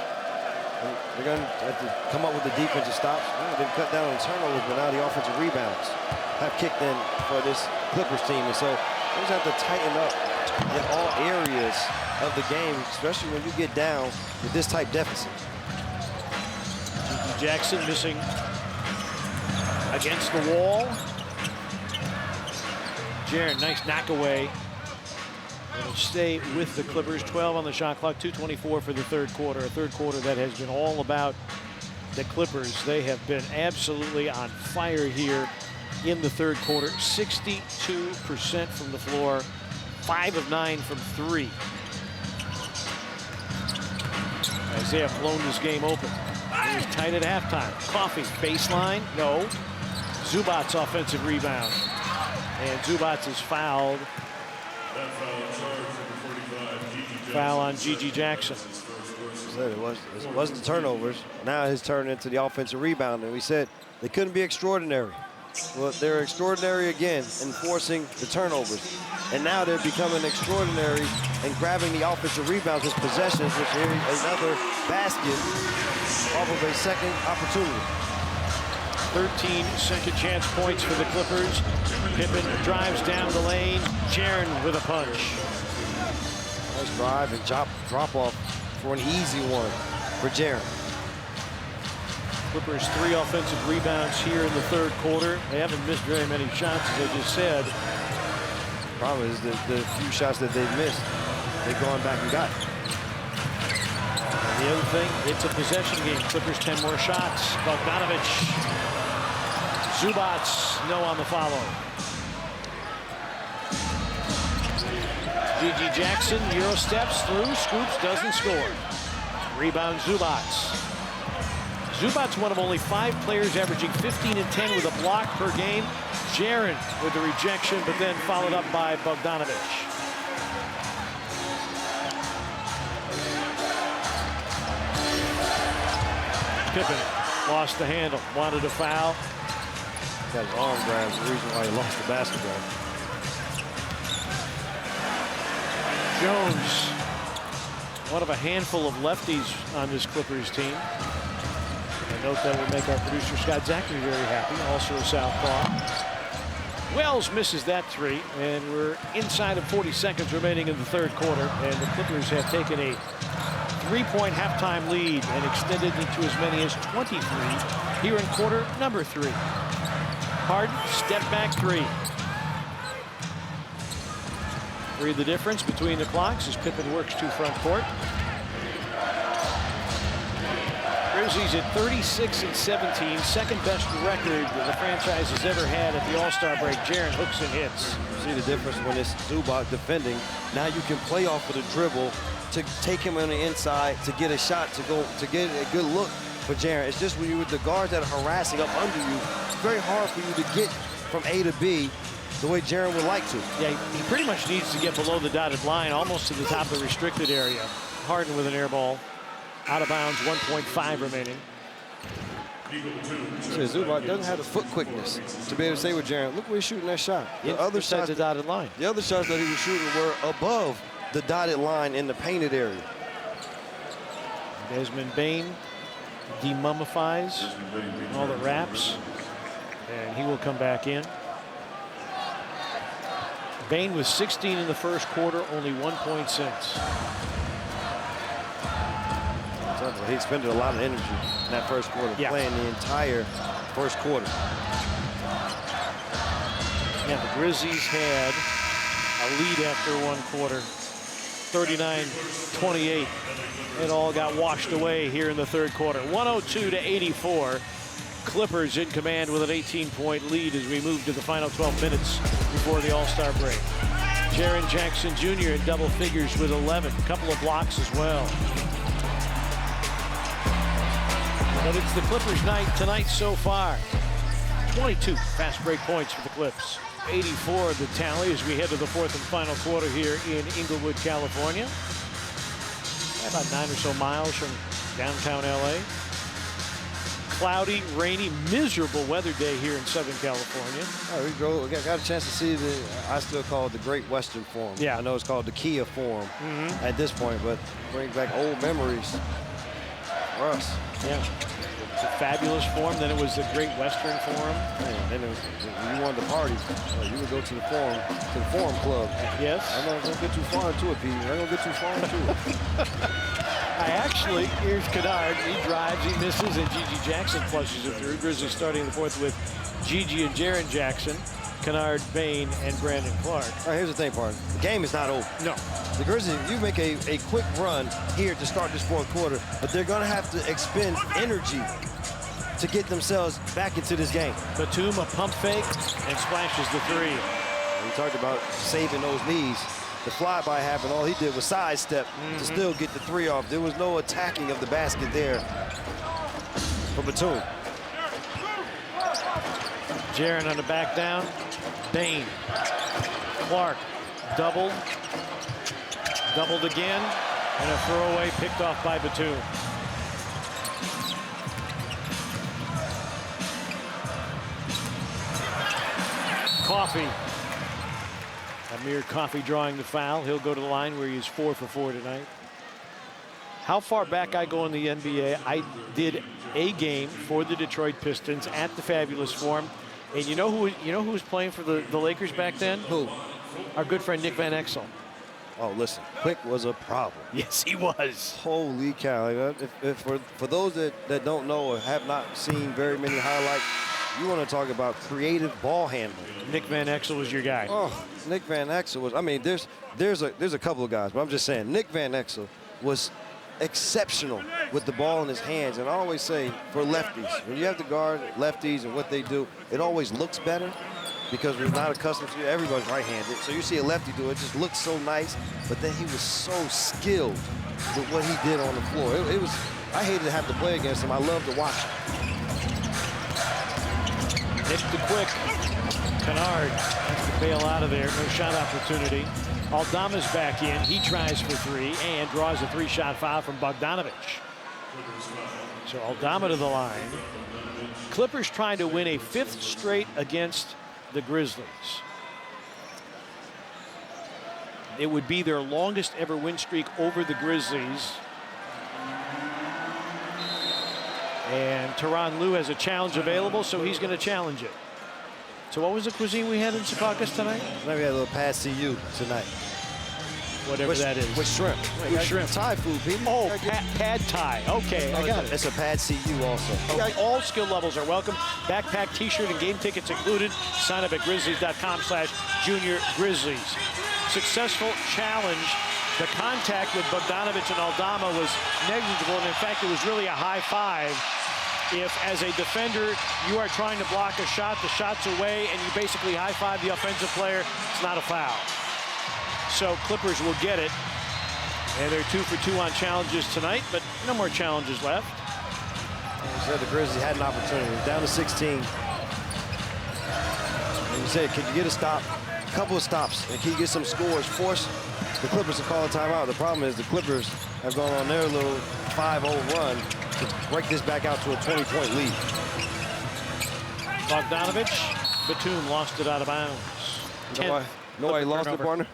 They're going to have to come up with the defensive stops. They've cut down on turnovers, but now the offensive rebounds have kicked in for this Clippers team. And so they just have to tighten up in all areas of the game, especially when you get down with this type deficit. G.G. Jackson missing against the wall. Jaren, nice knock away. It'll stay with the Clippers. 12 on the shot clock, 2:24 for the third quarter. A third quarter that has been all about the Clippers. They have been absolutely on fire here in the third quarter. 62% from the floor, 5 of 9 from 3. As they have blown this game open. It was tight at halftime. Coffey, baseline, no. Zubac's offensive rebound. And Zubac is fouled. Foul on G.G. Jackson. It wasn't turnovers. Now it's turned into the offensive rebound. And we said they couldn't be extraordinary. Well, they're extraordinary again in forcing the turnovers. And now they're becoming extraordinary and grabbing the offensive rebounds as possessions, which is another basket off of a second opportunity. 13 second chance points for the Clippers. Pippen drives down the lane. Jaren with a punch. Nice drive and drop off for an easy one for Jaren. Clippers 3 offensive rebounds here in the third quarter. They haven't missed very many shots, as I just said. The problem is the few shots that they've missed, they've gone back and got. And the other thing, it's a possession game. Clippers 10 more shots. Bogdanovich. Zubac, no on the follow. G.G. Jackson, Euro steps through, scoops, doesn't score. Rebound Zubac. Zubac, one of only 5 players averaging 15 and 10 with a block per game. Jaren with the rejection, but then followed up by Bogdanovich. Pippen lost the handle, wanted a foul. Got his arm grabbed, the reason why he lost the basketball. Jones, one of a handful of lefties on this Clippers team. A note that will make our producer Scott Zachary very happy, also a southpaw. Wells misses that 3, and we're inside of 40 seconds remaining in the third quarter, and the Clippers have taken a 3-point halftime lead and extended into as many as 23 here in quarter number 3. Harden, step back 3. Read the difference between the clocks as Pippen works to front court. Grizzlies at 36 and 17, second best record that the franchise has ever had at the All-Star break. Jaren hooks and hits. See the difference when it's Zubac defending. Now you can play off of the dribble to take him on the inside to get a shot to get a good look for Jaren. It's just when you're with the guards that are harassing up under you, it's very hard for you to get from A to B the way Jaren would like to. Yeah, he pretty much needs to get below the dotted line, almost to the top of the restricted area. Harden with an air ball. Out of bounds, 1.5 remaining. So Zubac doesn't have the foot quickness to be able to say with Jaren, look where he's shooting that shot. The other shots, the dotted line. The other shots that he was shooting were above the dotted line in the painted area. Desmond Bane demummifies all the wraps, and he will come back in. Bane was 16 in the first quarter, only 1 point since. He expended a lot of energy in that first quarter, playing the entire first quarter. Yeah, the Grizzlies had a lead after one quarter, 39-28. It all got washed away here in the third quarter. 102-84. Clippers in command with an 18-point lead as we move to the final 12 minutes before the All-Star break. Jaren Jackson Jr. in double figures with 11. A couple of blocks as well. But it's the Clippers' night tonight so far. 22 fast break points for the Clips. 84 the tally as we head to the fourth and final quarter here in Inglewood, California. About 9 or so miles from downtown LA. Cloudy, rainy, miserable weather day here in Southern California. We got a chance to see I still call it the Great Western Forum. Yeah. I know it's called the Kia Forum at this point, but brings back old memories for us. Yeah. It's a fabulous forum. Then it was the Great Western Forum. Man, then you wanted to party, you would go to the forum club. Yes. I'm not gonna get too far into it, Pete. I'm not gonna get too far into it. Here's Kennard. He drives, he misses, and Gigi Jackson flushes it through. Grizzlies starting the fourth with Gigi and Jaren Jackson, Kennard, Bane, and Brandon Clark. All right, here's the thing, partner. The game is not over. No. The Grizzlies, you make a quick run here to start this fourth quarter, but they're going to have to expend energy to get themselves back into this game. Batum, a pump fake, and splashes the three. We talked about saving those knees. The flyby happened. All he did was sidestep to still get the three off. There was no attacking of the basket there for Batum. Jaren on the back down. Bane. Clark doubled. Doubled again. And a throwaway picked off by Batum. Coffee. Amir Coffee drawing the foul. He'll go to the line where he's 4 for 4 tonight. How far back I go in the NBA, I did a game for the Detroit Pistons at the Fabulous Forum. And you know who was playing for the Lakers back then? Who? Our good friend Nick Van Exel. Oh, listen, Quick was a problem. Yes, he was. Holy cow. If for those that don't know or have not seen very many highlights, you want to talk about creative ball handling. Nick Van Exel was your guy. Oh, Nick Van Exel was, I mean, there's a couple of guys, but I'm just saying, Nick Van Exel was exceptional with the ball in his hands. And I always say, for lefties, when you have to guard lefties and what they do, it always looks better because we're not accustomed to it. Everybody's right-handed. So you see a lefty do it, it just looks so nice, but then he was so skilled with what he did on the floor. It was, I hated to have to play against him. I love to watch him. Nick the Quick. Kennard has to bail out of there. No shot opportunity. Aldama's back in. He tries for three and draws a three-shot foul from Bogdanovich. So Aldama to the line. Clippers trying to win a fifth straight against the Grizzlies. It would be their longest ever win streak over the Grizzlies. And Tyronn Lue has a challenge available, so he's going to challenge it. So what was the cuisine we had in Secaucus tonight? Maybe we had a little pad CU tonight. Whatever that is. With shrimp. With shrimp. Thai food, Pete. Oh, pad Thai. Okay, I got it. It's a pad CU also. Okay. All skill levels are welcome. Backpack, t-shirt, and game tickets included. Sign up at grizzlies.com/Junior Grizzlies. Successful challenge. The contact with Bogdanovich and Aldama was negligible, and in fact, it was really a high five. If, as a defender, you are trying to block a shot, the shot's away, and you basically high-five the offensive player, it's not a foul. So Clippers will get it. And they're 2 for 2 on challenges tonight, but no more challenges left. As I said, the Grizzlies had an opportunity. Down to 16. you said, can you get a stop, a couple of stops, and can you get some scores, force the Clippers to call a timeout? The problem is the Clippers have gone on their little 5-0 run to break this back out to a 20-point lead. Bogdanovich, Batum lost it out of bounds. You know why he lost it, partner?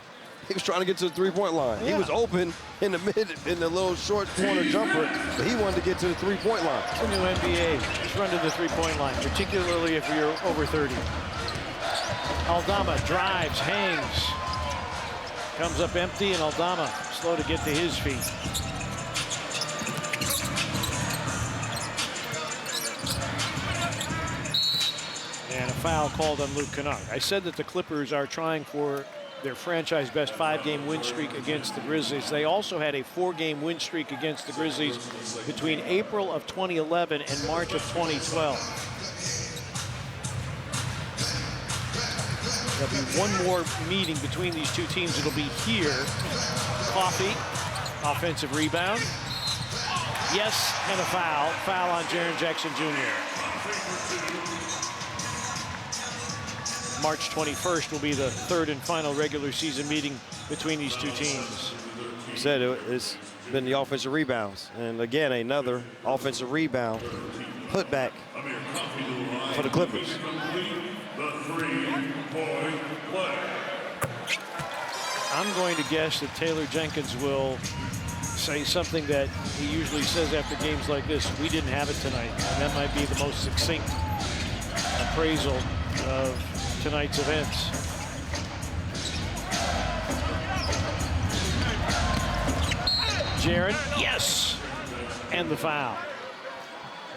He was trying to get to the three-point line. Yeah. He was open in the little short corner jumper, but he wanted to get to the three-point line. It's the new NBA. Just run to the three-point line, particularly if you're over 30. Aldama drives, hangs, comes up empty, and Aldama slow to get to his feet. And a foul called on Luke Kennard. I said that the Clippers are trying for their franchise best 5-game win streak against the Grizzlies. They also had a 4-game win streak against the Grizzlies between April of 2011 and March of 2012. There'll be one more meeting between these two teams. It'll be here. Coffee, offensive rebound. Yes, and a foul. Foul on Jaren Jackson Jr. March 21st will be the third and final regular season meeting between these two teams. You said it's been the offensive rebounds. And again, another offensive rebound putback for the Clippers. I'm going to guess that Taylor Jenkins will say something that he usually says after games like this. We didn't have it tonight. And that might be the most succinct appraisal of tonight's events. Jaren, yes, and the foul.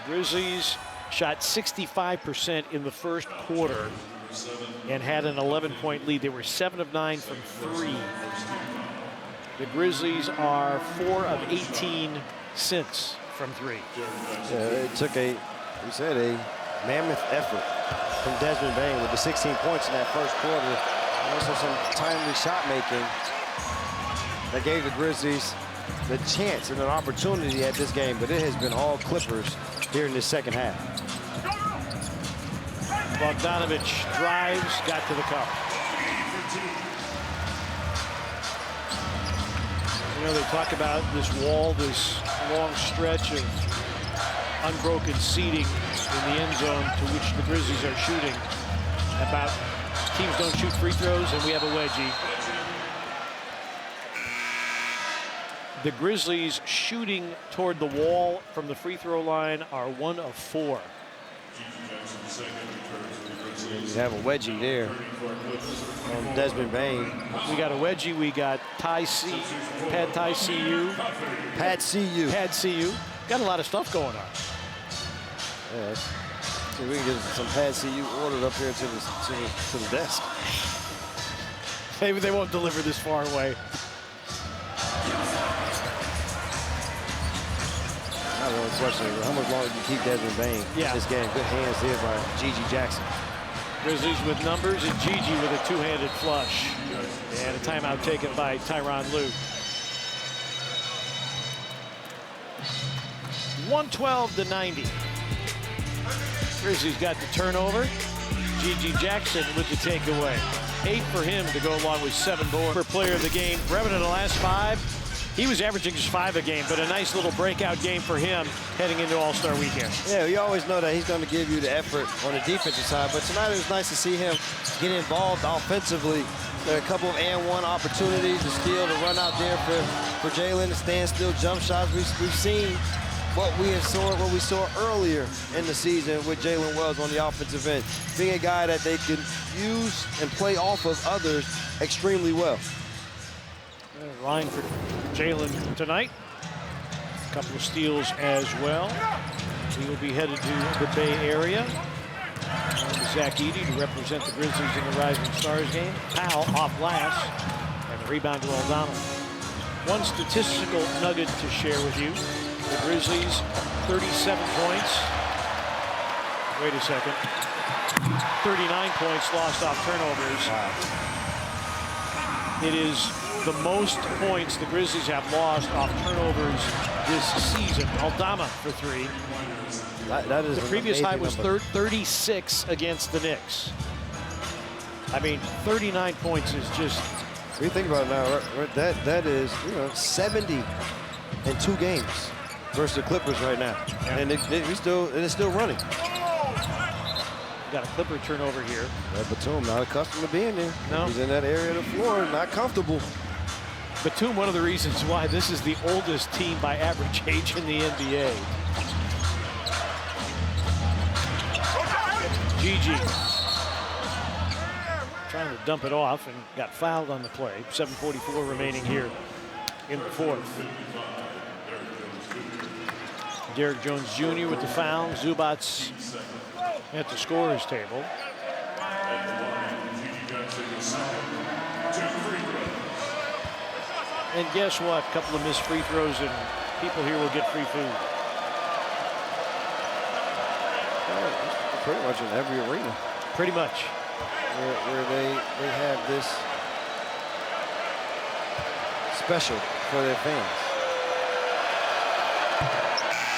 Grizzlies shot 65% in the first quarter and had an 11-point lead. They were 7 of 9 from 3. The Grizzlies are 4 of 18 since from 3. Yeah, it took a mammoth effort from Desmond Bane with the 16 points in that first quarter. Also some timely shot making that gave the Grizzlies the chance and an opportunity at this game, but it has been all Clippers here in this second half. Bogdanovich drives, got to the cup. You know, they talk about this wall, this long stretch of unbroken seating in the end zone to which the Grizzlies are shooting. About teams don't shoot free throws, and we have a wedgie. The Grizzlies shooting toward the wall from the free throw line are 1 of 4. You have a wedgie there from Desmond Bane. We got a wedgie. We got Pad CU. Got a lot of stuff going on. Yeah, see if we can get some Pad CU ordered up here to the desk. Maybe they won't deliver this far away. I don't know, the question is, how much longer do you keep Desmond Bane in this game? Good hands there by Gigi Jackson. Grizzlies with numbers and Gigi with a two-handed flush. And a timeout taken by Tyronn Lue. 112-90. Grizzlies got the turnover. Gigi Jackson with the takeaway. 8 for him to go along with 7 for player of the game. Brevin in the last 5. He was averaging just 5 a game, but a nice little breakout game for him heading into All-Star Weekend. Yeah, you always know that he's going to give you the effort on the defensive side, but tonight it was nice to see him get involved offensively. There are a couple of and-one opportunities, the steal, to run out there for Jalen, the standstill jump shots. We've seen what we saw earlier in the season with Jalen Wells on the offensive end, being a guy that they can use and play off of others extremely well. Line for Jalen tonight. A couple of steals as well. He will be headed to the Bay Area. Zach Edey to represent the Grizzlies in the Rising Stars game. Powell off glass, and the rebound to Aldama. One statistical nugget to share with you. The Grizzlies, 37 points. Wait a second. 39 points lost off turnovers. Wow. It is the most points the Grizzlies have lost off turnovers this season. Aldama for 3. That is the previous high was 36 against the Knicks. I mean, 39 points is just... If you think about it now, that is 70 in 2 games versus the Clippers right now, Yeah. and it's still running. Got a Clipper turnover here. Batum not accustomed to being there. No. He's in that area of the floor, not comfortable. Batum, one of the reasons why this is the oldest team by average age in the NBA. Gigi trying to dump it off and got fouled on the play. 7:44 remaining here in the fourth. Derrick Jones Jr. with the foul. Zubac's at the scorer's table. And guess what? A couple of missed free throws and people here will get free food. Pretty much in every arena. Pretty much. Where they have this special for their fans.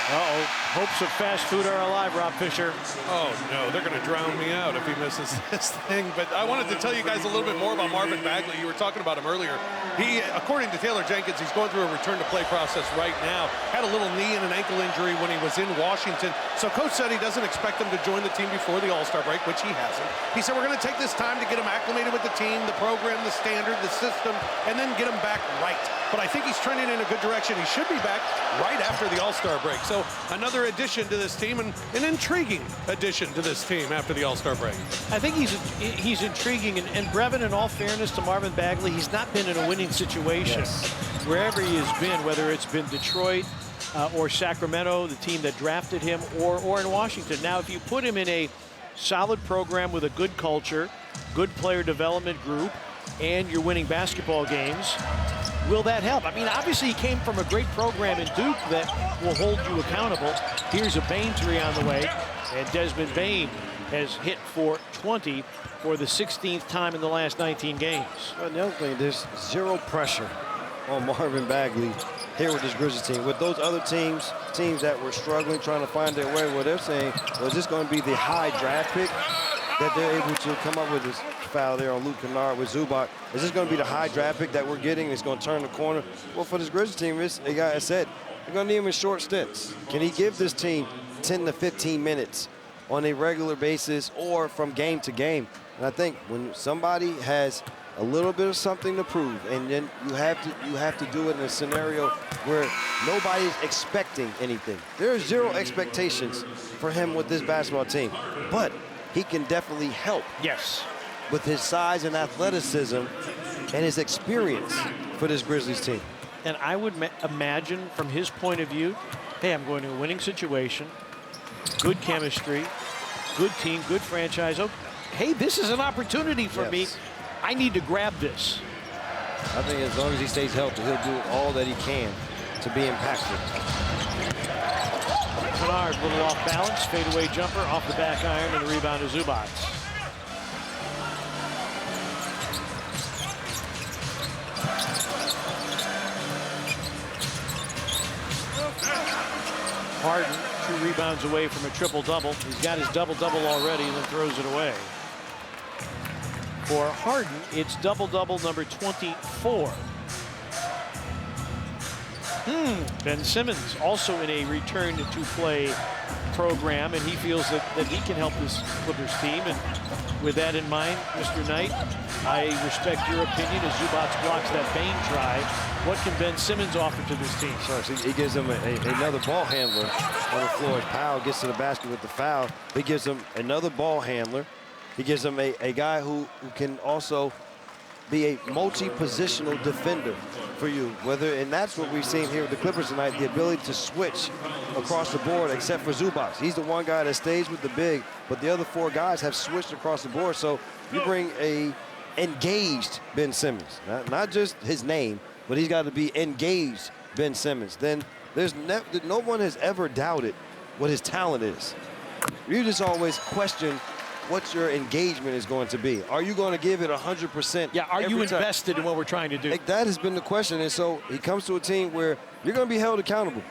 Uh-oh. Hopes of fast food are alive, Rob Fisher. Oh, no, they're going to drown me out if he misses this thing. But I wanted to tell you guys a little bit more about Marvin Bagley. You were talking about him earlier. He, according to Taylor Jenkins, he's going through a return-to-play process right now. Had a little knee and an ankle injury when he was in Washington. So Coach said he doesn't expect him to join the team before the All-Star break, which he hasn't. He said, we're going to take this time to get him acclimated with the team, the program, the standard, the system, and then get him back right. But I think he's trending in a good direction. He should be back right after the All-Star break. So another addition to this team, and an intriguing addition to this team after the All-Star break. I think he's intriguing. And Brevin, in all fairness to Marvin Bagley, he's not been in a winning situation. Yes. Wherever he has been, whether it's been Detroit or Sacramento, the team that drafted him, or in Washington. Now, if you put him in a solid program with a good culture, good player development group, and you're winning basketball games, will that help? I mean, obviously he came from a great program in Duke that will hold you accountable. Here's a Bane three on the way, and Desmond Bane has hit for 20 for the 16th time in the last 19 games. Well, the other thing, there's zero pressure on Marvin Bagley here with this Grizzlies team. With those other teams that were struggling, trying to find their way, well, they're saying, well, is this going to be the high draft pick that they're able to come up with? This foul there on Luke Kennard with Zubac. Is this going to be the high draft pick that we're getting? It's going to turn the corner. Well, for this Grizzlies team, like I said, they're going to need him in short stints. Can he give this team 10 to 15 minutes on a regular basis or from game to game? And I think when somebody has a little bit of something to prove, and then you have to do it in a scenario where nobody's expecting anything. There are zero expectations for him with this basketball team, but he can definitely help. Yes. With his size and athleticism and his experience for this Grizzlies team. And I would imagine from his point of view, hey, I'm going to a winning situation, good chemistry, good team, good franchise. Oh, hey, this is an opportunity for me. I need to grab this. I think as long as he stays healthy, he'll do all that he can to be impactful. Kennard, little off balance, fadeaway jumper off the back iron, and the rebound to Zubac. Harden, 2 rebounds away from a triple-double. He's got his double-double already and then throws it away. For Harden, it's double-double number 24. Ben Simmons also in a return-to-play program, and he feels that he can help this Clippers team. And with that in mind, Mr. Knight, I respect your opinion as Zubac blocks that Bane try. What can Ben Simmons offer to this team? So he gives him another ball handler on the floor. As Powell gets to the basket with the foul, he gives him another ball handler. He gives him a guy who can also be a multi-positional defender for you. And that's what we've seen here with the Clippers tonight, the ability to switch across the board, except for Zubac. He's the one guy that stays with the big, but the other 4 guys have switched across the board. So you bring a engaged Ben Simmons, not just his name, but he's got to be engaged Ben Simmons. Then there's no one has ever doubted what his talent is. You just always question what your engagement is going to be. Are you going to give it 100%? Yeah, are you invested in what we're trying to do? That has been the question. And so he comes to a team where you're going to be held accountable.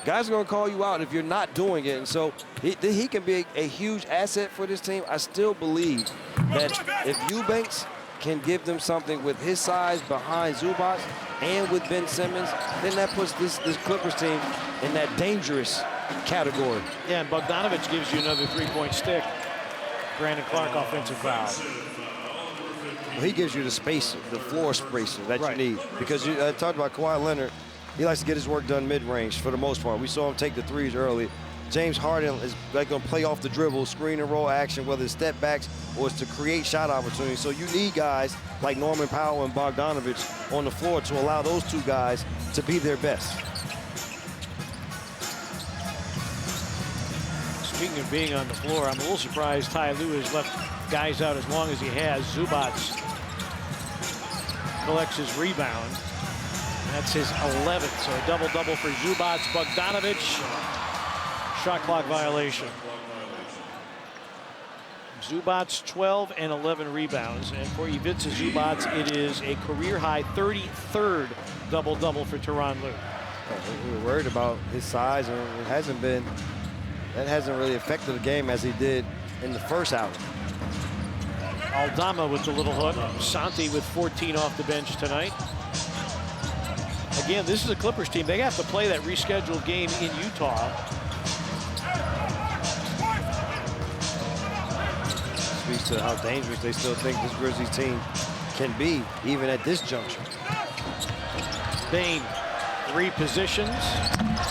guys are going to call you out if you're not doing it. And so he can be a huge asset for this team. I still believe that if Eubanks can give them something with his size behind Zubac and with Ben Simmons, then that puts this Clippers team in that dangerous category. Yeah, and Bogdanovich gives you another three-point stick. Brandon Clark offensive foul. Well, he gives you the space, the floor spacer that Right. you need. Because I talked about Kawhi Leonard. He likes to get his work done mid-range for the most part. We saw him take the threes early. James Harden is going to play off the dribble, screen and roll action, whether it's step backs or it's to create shot opportunities. So you need guys like Norman Powell and Bogdanovich on the floor to allow those two guys to be their best. Speaking of being on the floor, I'm a little surprised Ty Lue has left guys out as long as he has. Zubac collects his rebound. That's his 11th, so a double-double for Zubac. Bogdanovich, shot clock violation. Zubac 12 and 11 rebounds, and for Ivica Zubac, it is a career-high 33rd double-double for Tyronn Lue. We were worried about his size, and it hasn't been. That hasn't really affected the game as he did in the first outing. Aldama with the little hook. Santi with 14 off the bench tonight. Again, this is a Clippers team. They have to play that rescheduled game in Utah. Speaks to how dangerous they still think this Grizzlies team can be, even at this juncture. Bane repositions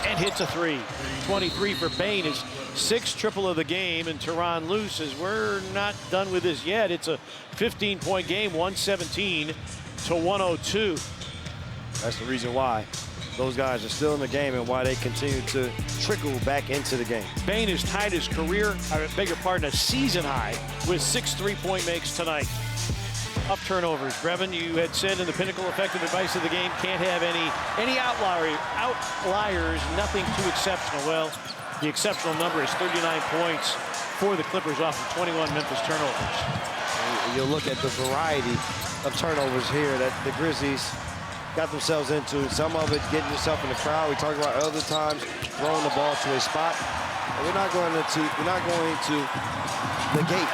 and hits a three. 23 for Bane, his 6th triple of the game, and Tyronn Lue says we're not done with this yet. It's a 15-point game, 117 to 102. That's the reason why those guys are still in the game and why they continue to trickle back into the game. Bane has tied his career, I beg your pardon, a season high with 6 3-point makes tonight. Up turnovers. Brevin, you had said in the pinnacle effective advice of the game, can't have any outliers, nothing too exceptional. Well, the exceptional number is 39 points for the Clippers off of 21 Memphis turnovers. You'll look at the variety of turnovers here that the Grizzlies got themselves into. Some of it getting yourself in the crowd. We talked about other times throwing the ball to a spot. And we're not going to negate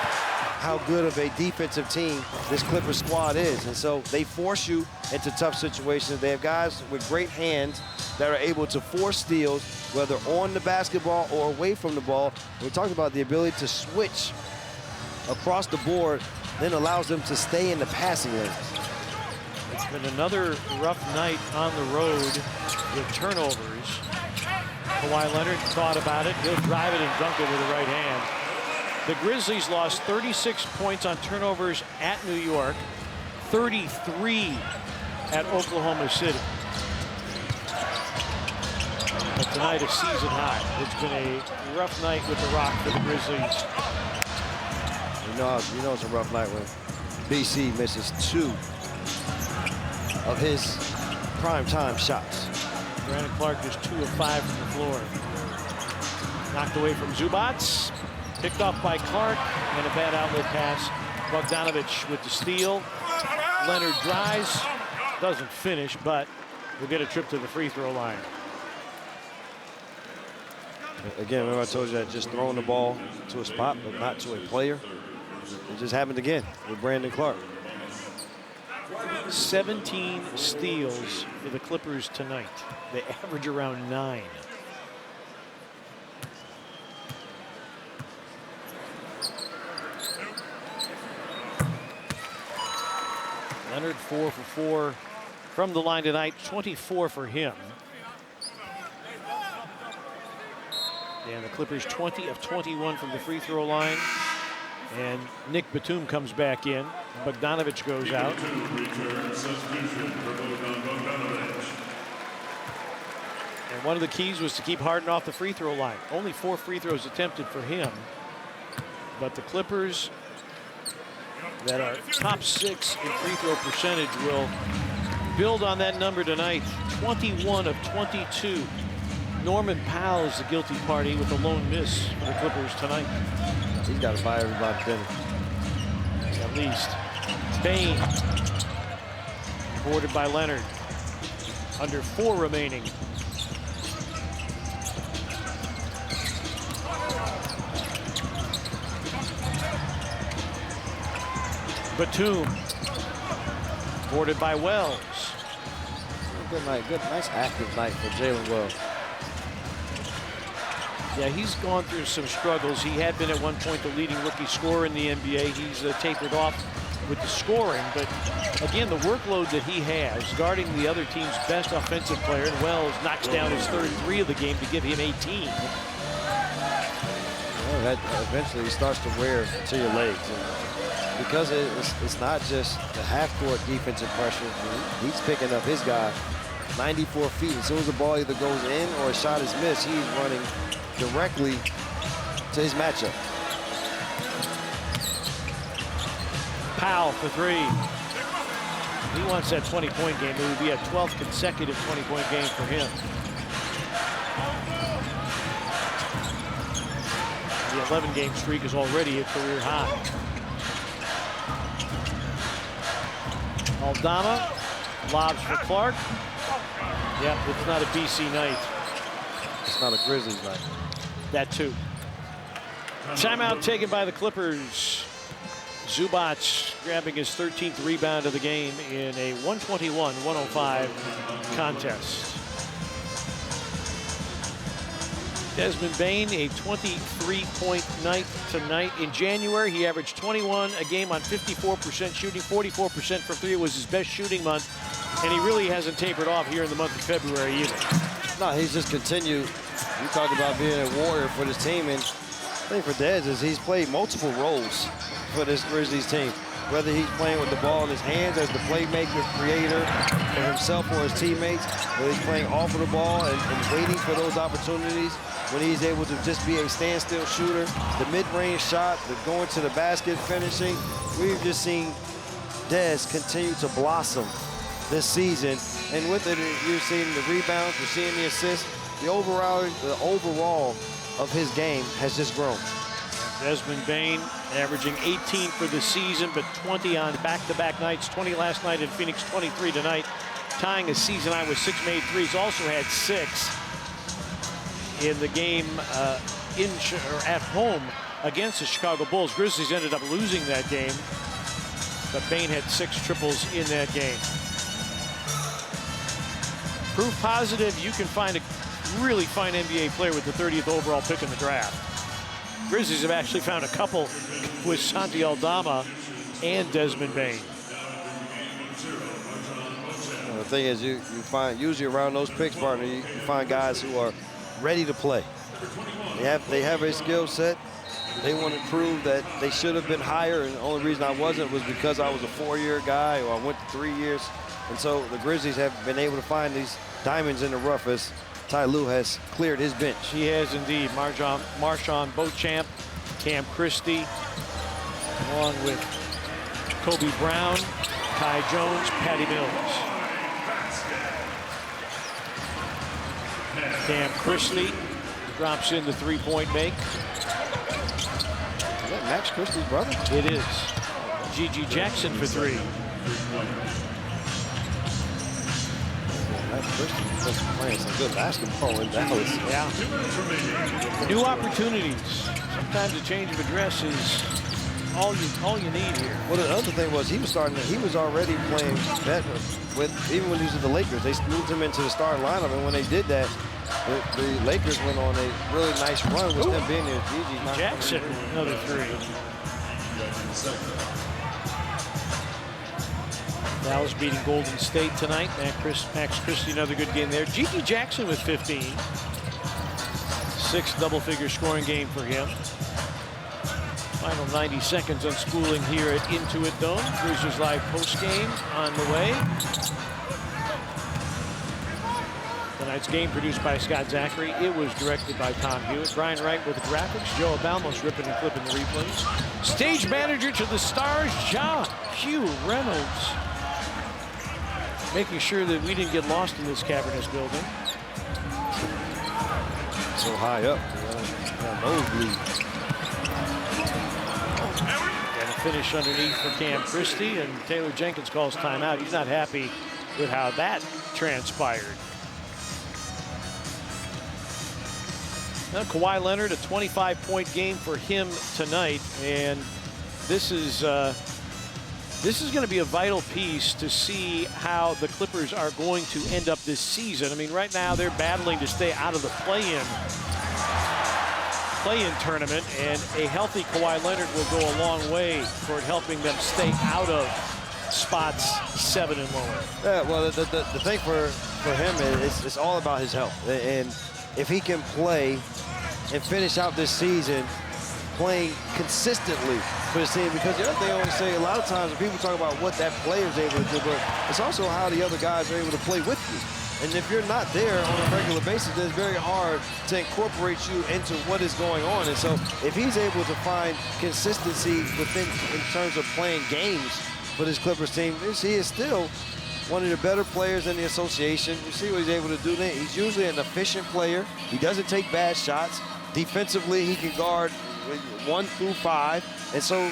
how good of a defensive team this Clippers squad is. And so they force you into tough situations. They have guys with great hands that are able to force steals, whether on the basketball or away from the ball. We talked about the ability to switch across the board, then allows them to stay in the passing lanes. It's been another rough night on the road with turnovers. Kawhi Leonard thought about it. He'll drive it and dunk it with the right hand. The Grizzlies lost 36 points on turnovers at New York, 33 at Oklahoma City. But tonight a season high. It's been a rough night with the rock for the Grizzlies. You know it's a rough night when BC misses 2 of his primetime shots. Brandon Clark is 2 of 5 from the floor. Knocked away from Zubac. Picked off by Clark, and a bad outlet pass. Bogdanovich with the steal. Leonard drives, doesn't finish, but will get a trip to the free throw line. Again, remember I told you that just throwing the ball to a spot, but not to a player. It just happened again with Brandon Clark. 17 steals for the Clippers tonight. They average around 9. Leonard 4 for 4 from the line tonight, 24 for him. And the Clippers 20 of 21 from the free throw line. And Nick Batum comes back in. Bogdanovich goes out. And one of the keys was to keep Harden off the free throw line. Only 4 free throws attempted for him. But the Clippers, that are top 6 in free throw percentage, will build on that number tonight. 21 of 22. Norman Powell is the guilty party with a lone miss for the Clippers tonight. He's got to buy everybody dinner. At least. Bane. Boarded by Leonard. Under 4 remaining. Batum. Boarded by Wells. Good night. Good, nice active night for Jalen Wells. Yeah, he's gone through some struggles. He had been at one point the leading rookie scorer in the NBA. He's tapered off with the scoring, but again, the workload that he has guarding the other team's best offensive player, and Wells knocks down his third three of the game to give him 18. Well, that eventually starts to wear to your legs. And because it's not just the half-court defensive pressure. He's picking up his guy 94 feet. As soon as the ball either goes in or a shot is missed, he's running directly to his matchup. Powell for three. He wants that 20-point game. It would be a 12th consecutive 20-point game for him. The 11-game streak is already a career high. Aldama lobs for Clark. Yep, it's not a BC night. It's not a Grizzlies night. That too. Timeout taken by the Clippers. Zubac grabbing his 13th rebound of the game in a 121-105 contest. Desmond Bane, a 23-point night tonight. In January, he averaged 21 a game on 54% shooting. 44% for three was his best shooting month, and he really hasn't tapered off here in the month of February either. No, he's just continued. You talked about being a warrior for this team, and the thing for Dez is he's played multiple roles for this Grizzlies team. Whether he's playing with the ball in his hands as the playmaker, creator for himself or his teammates, whether he's playing off of the ball and waiting for those opportunities, when he's able to just be a standstill shooter, the mid-range shot, the going to the basket finishing. We've just seen Dez continue to blossom this season. And with it, you're seeing the rebounds, you're seeing the assists. The overall of his game has just grown. Desmond Bane averaging 18 for the season, but 20 on back-to-back nights. 20 last night in Phoenix, 23 tonight. Tying a season high with 6 made threes. Also had 6 in the game at home against the Chicago Bulls. Grizzlies ended up losing that game, but Bane had 6 triples in that game. Proof positive you can find a really fine NBA player with the 30th overall pick in the draft. Grizzlies have actually found a couple with Santi Aldama and Desmond Bane. Well, the thing is, you find usually around those picks, partner, you find guys who are ready to play. They have a skill set. They want to prove that they should have been higher, and the only reason I wasn't was because I was a 4-year guy, or I went to 3 years. And so the Grizzlies have been able to find these diamonds in the rough as Ty Lue has cleared his bench. He has indeed. Marshawn Beauchamp, Cam Christie, along with Kobe Brown, Kai Jones, Patty Mills. Cam Christie drops in the three-point make. Is that Max Christie's brother? It is. Gigi Jackson for 3. Max Christie playing some good basketball in Dallas. Yeah. New opportunities. Sometimes a change of address is all you need here. Well, the other thing was he was already playing better even when he was at the Lakers. They moved him into the starting lineup, and when they did that, the Lakers went on a really nice run with them being there. Gigi Jackson, another 3. Dallas beating Golden State tonight. Max Christie, another good game there. Gigi Jackson with 15. 6th double-figure scoring game for him. Final 90 seconds unspooling here at Intuit Dome. Grizzlies Live post-game on the way. Tonight's game produced by Scott Zachary. It was directed by Tom Hewitt. Brian Wright with the graphics. Joe Abalmos ripping and clipping the replays. Stage manager to the Stars, Hugh Reynolds. Making sure that we didn't get lost in this cavernous building. So high up. Nosebleed. And a finish underneath for Cam Christie, and Taylor Jenkins calls timeout. He's not happy with how that transpired. Now, Kawhi Leonard, a 25-point game for him tonight, and this is This is going to be a vital piece to see how the Clippers are going to end up this season. I mean, right now they're battling to stay out of the play-in tournament, and a healthy Kawhi Leonard will go a long way toward helping them stay out of spots 7 and lower. Yeah, well, the thing for him is it's all about his health. And if he can play and finish out this season playing consistently for the team, because the other thing I want to say, a lot of times when people talk about what that player is able to do, but it's also how the other guys are able to play with you. And if you're not there on a regular basis, then it's very hard to incorporate you into what is going on. And so if he's able to find consistency within in terms of playing games for this Clippers team, he is still one of the better players in the association. You see what he's able to do there. He's usually an efficient player. He doesn't take bad shots. Defensively, he can guard 1 through 5. And so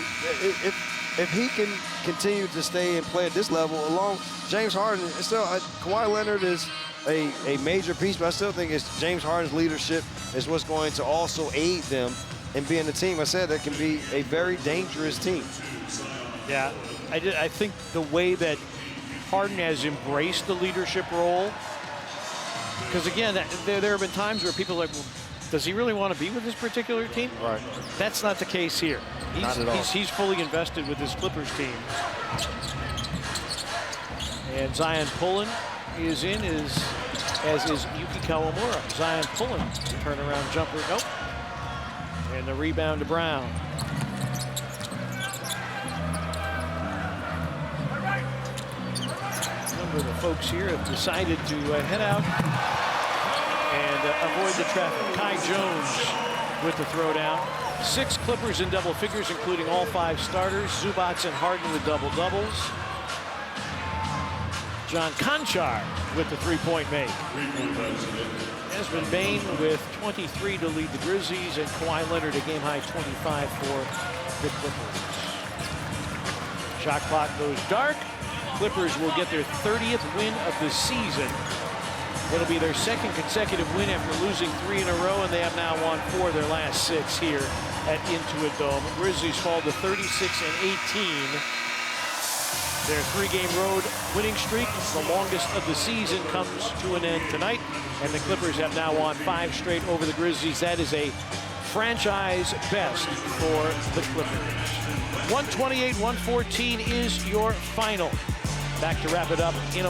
if he can continue to stay and play at this level along James Harden, still Kawhi Leonard is a major piece, but I still think it's James Harden's leadership is what's going to also aid them in being the team. I said that can be a very dangerous team. Yeah, I think the way that Harden has embraced the leadership role, because again, there have been times where people are like, well, does he really want to be with this particular team? Right. That's not the case here. Not at all. He's fully invested with this Clippers team. And Zion Pullen is in, as is Yuki Kawamura. Zion Pullen, turnaround jumper, nope. And the rebound to Brown. A number of the folks here have decided to head out and avoid the traffic. Kai Jones with the throwdown. 6 Clippers in double figures, including all 5 starters. Zubats and Harden with double-doubles. John Conchar with the three-point make. Desmond Bane with 23 to lead the Grizzlies, and Kawhi Leonard a game-high 25 for the Clippers. Shot clock goes dark. Clippers will get their 30th win of the season. It'll be their 2nd consecutive win after losing 3 in a row, and they have now won 4 of their last 6 here at Intuit Dome. Grizzlies fall to 36-18. Their 3-game road winning streak, the longest of the season, comes to an end tonight, and the Clippers have now won 5 straight over the Grizzlies. That is a franchise best for the Clippers. 128-114 is your final. Back to wrap it up in a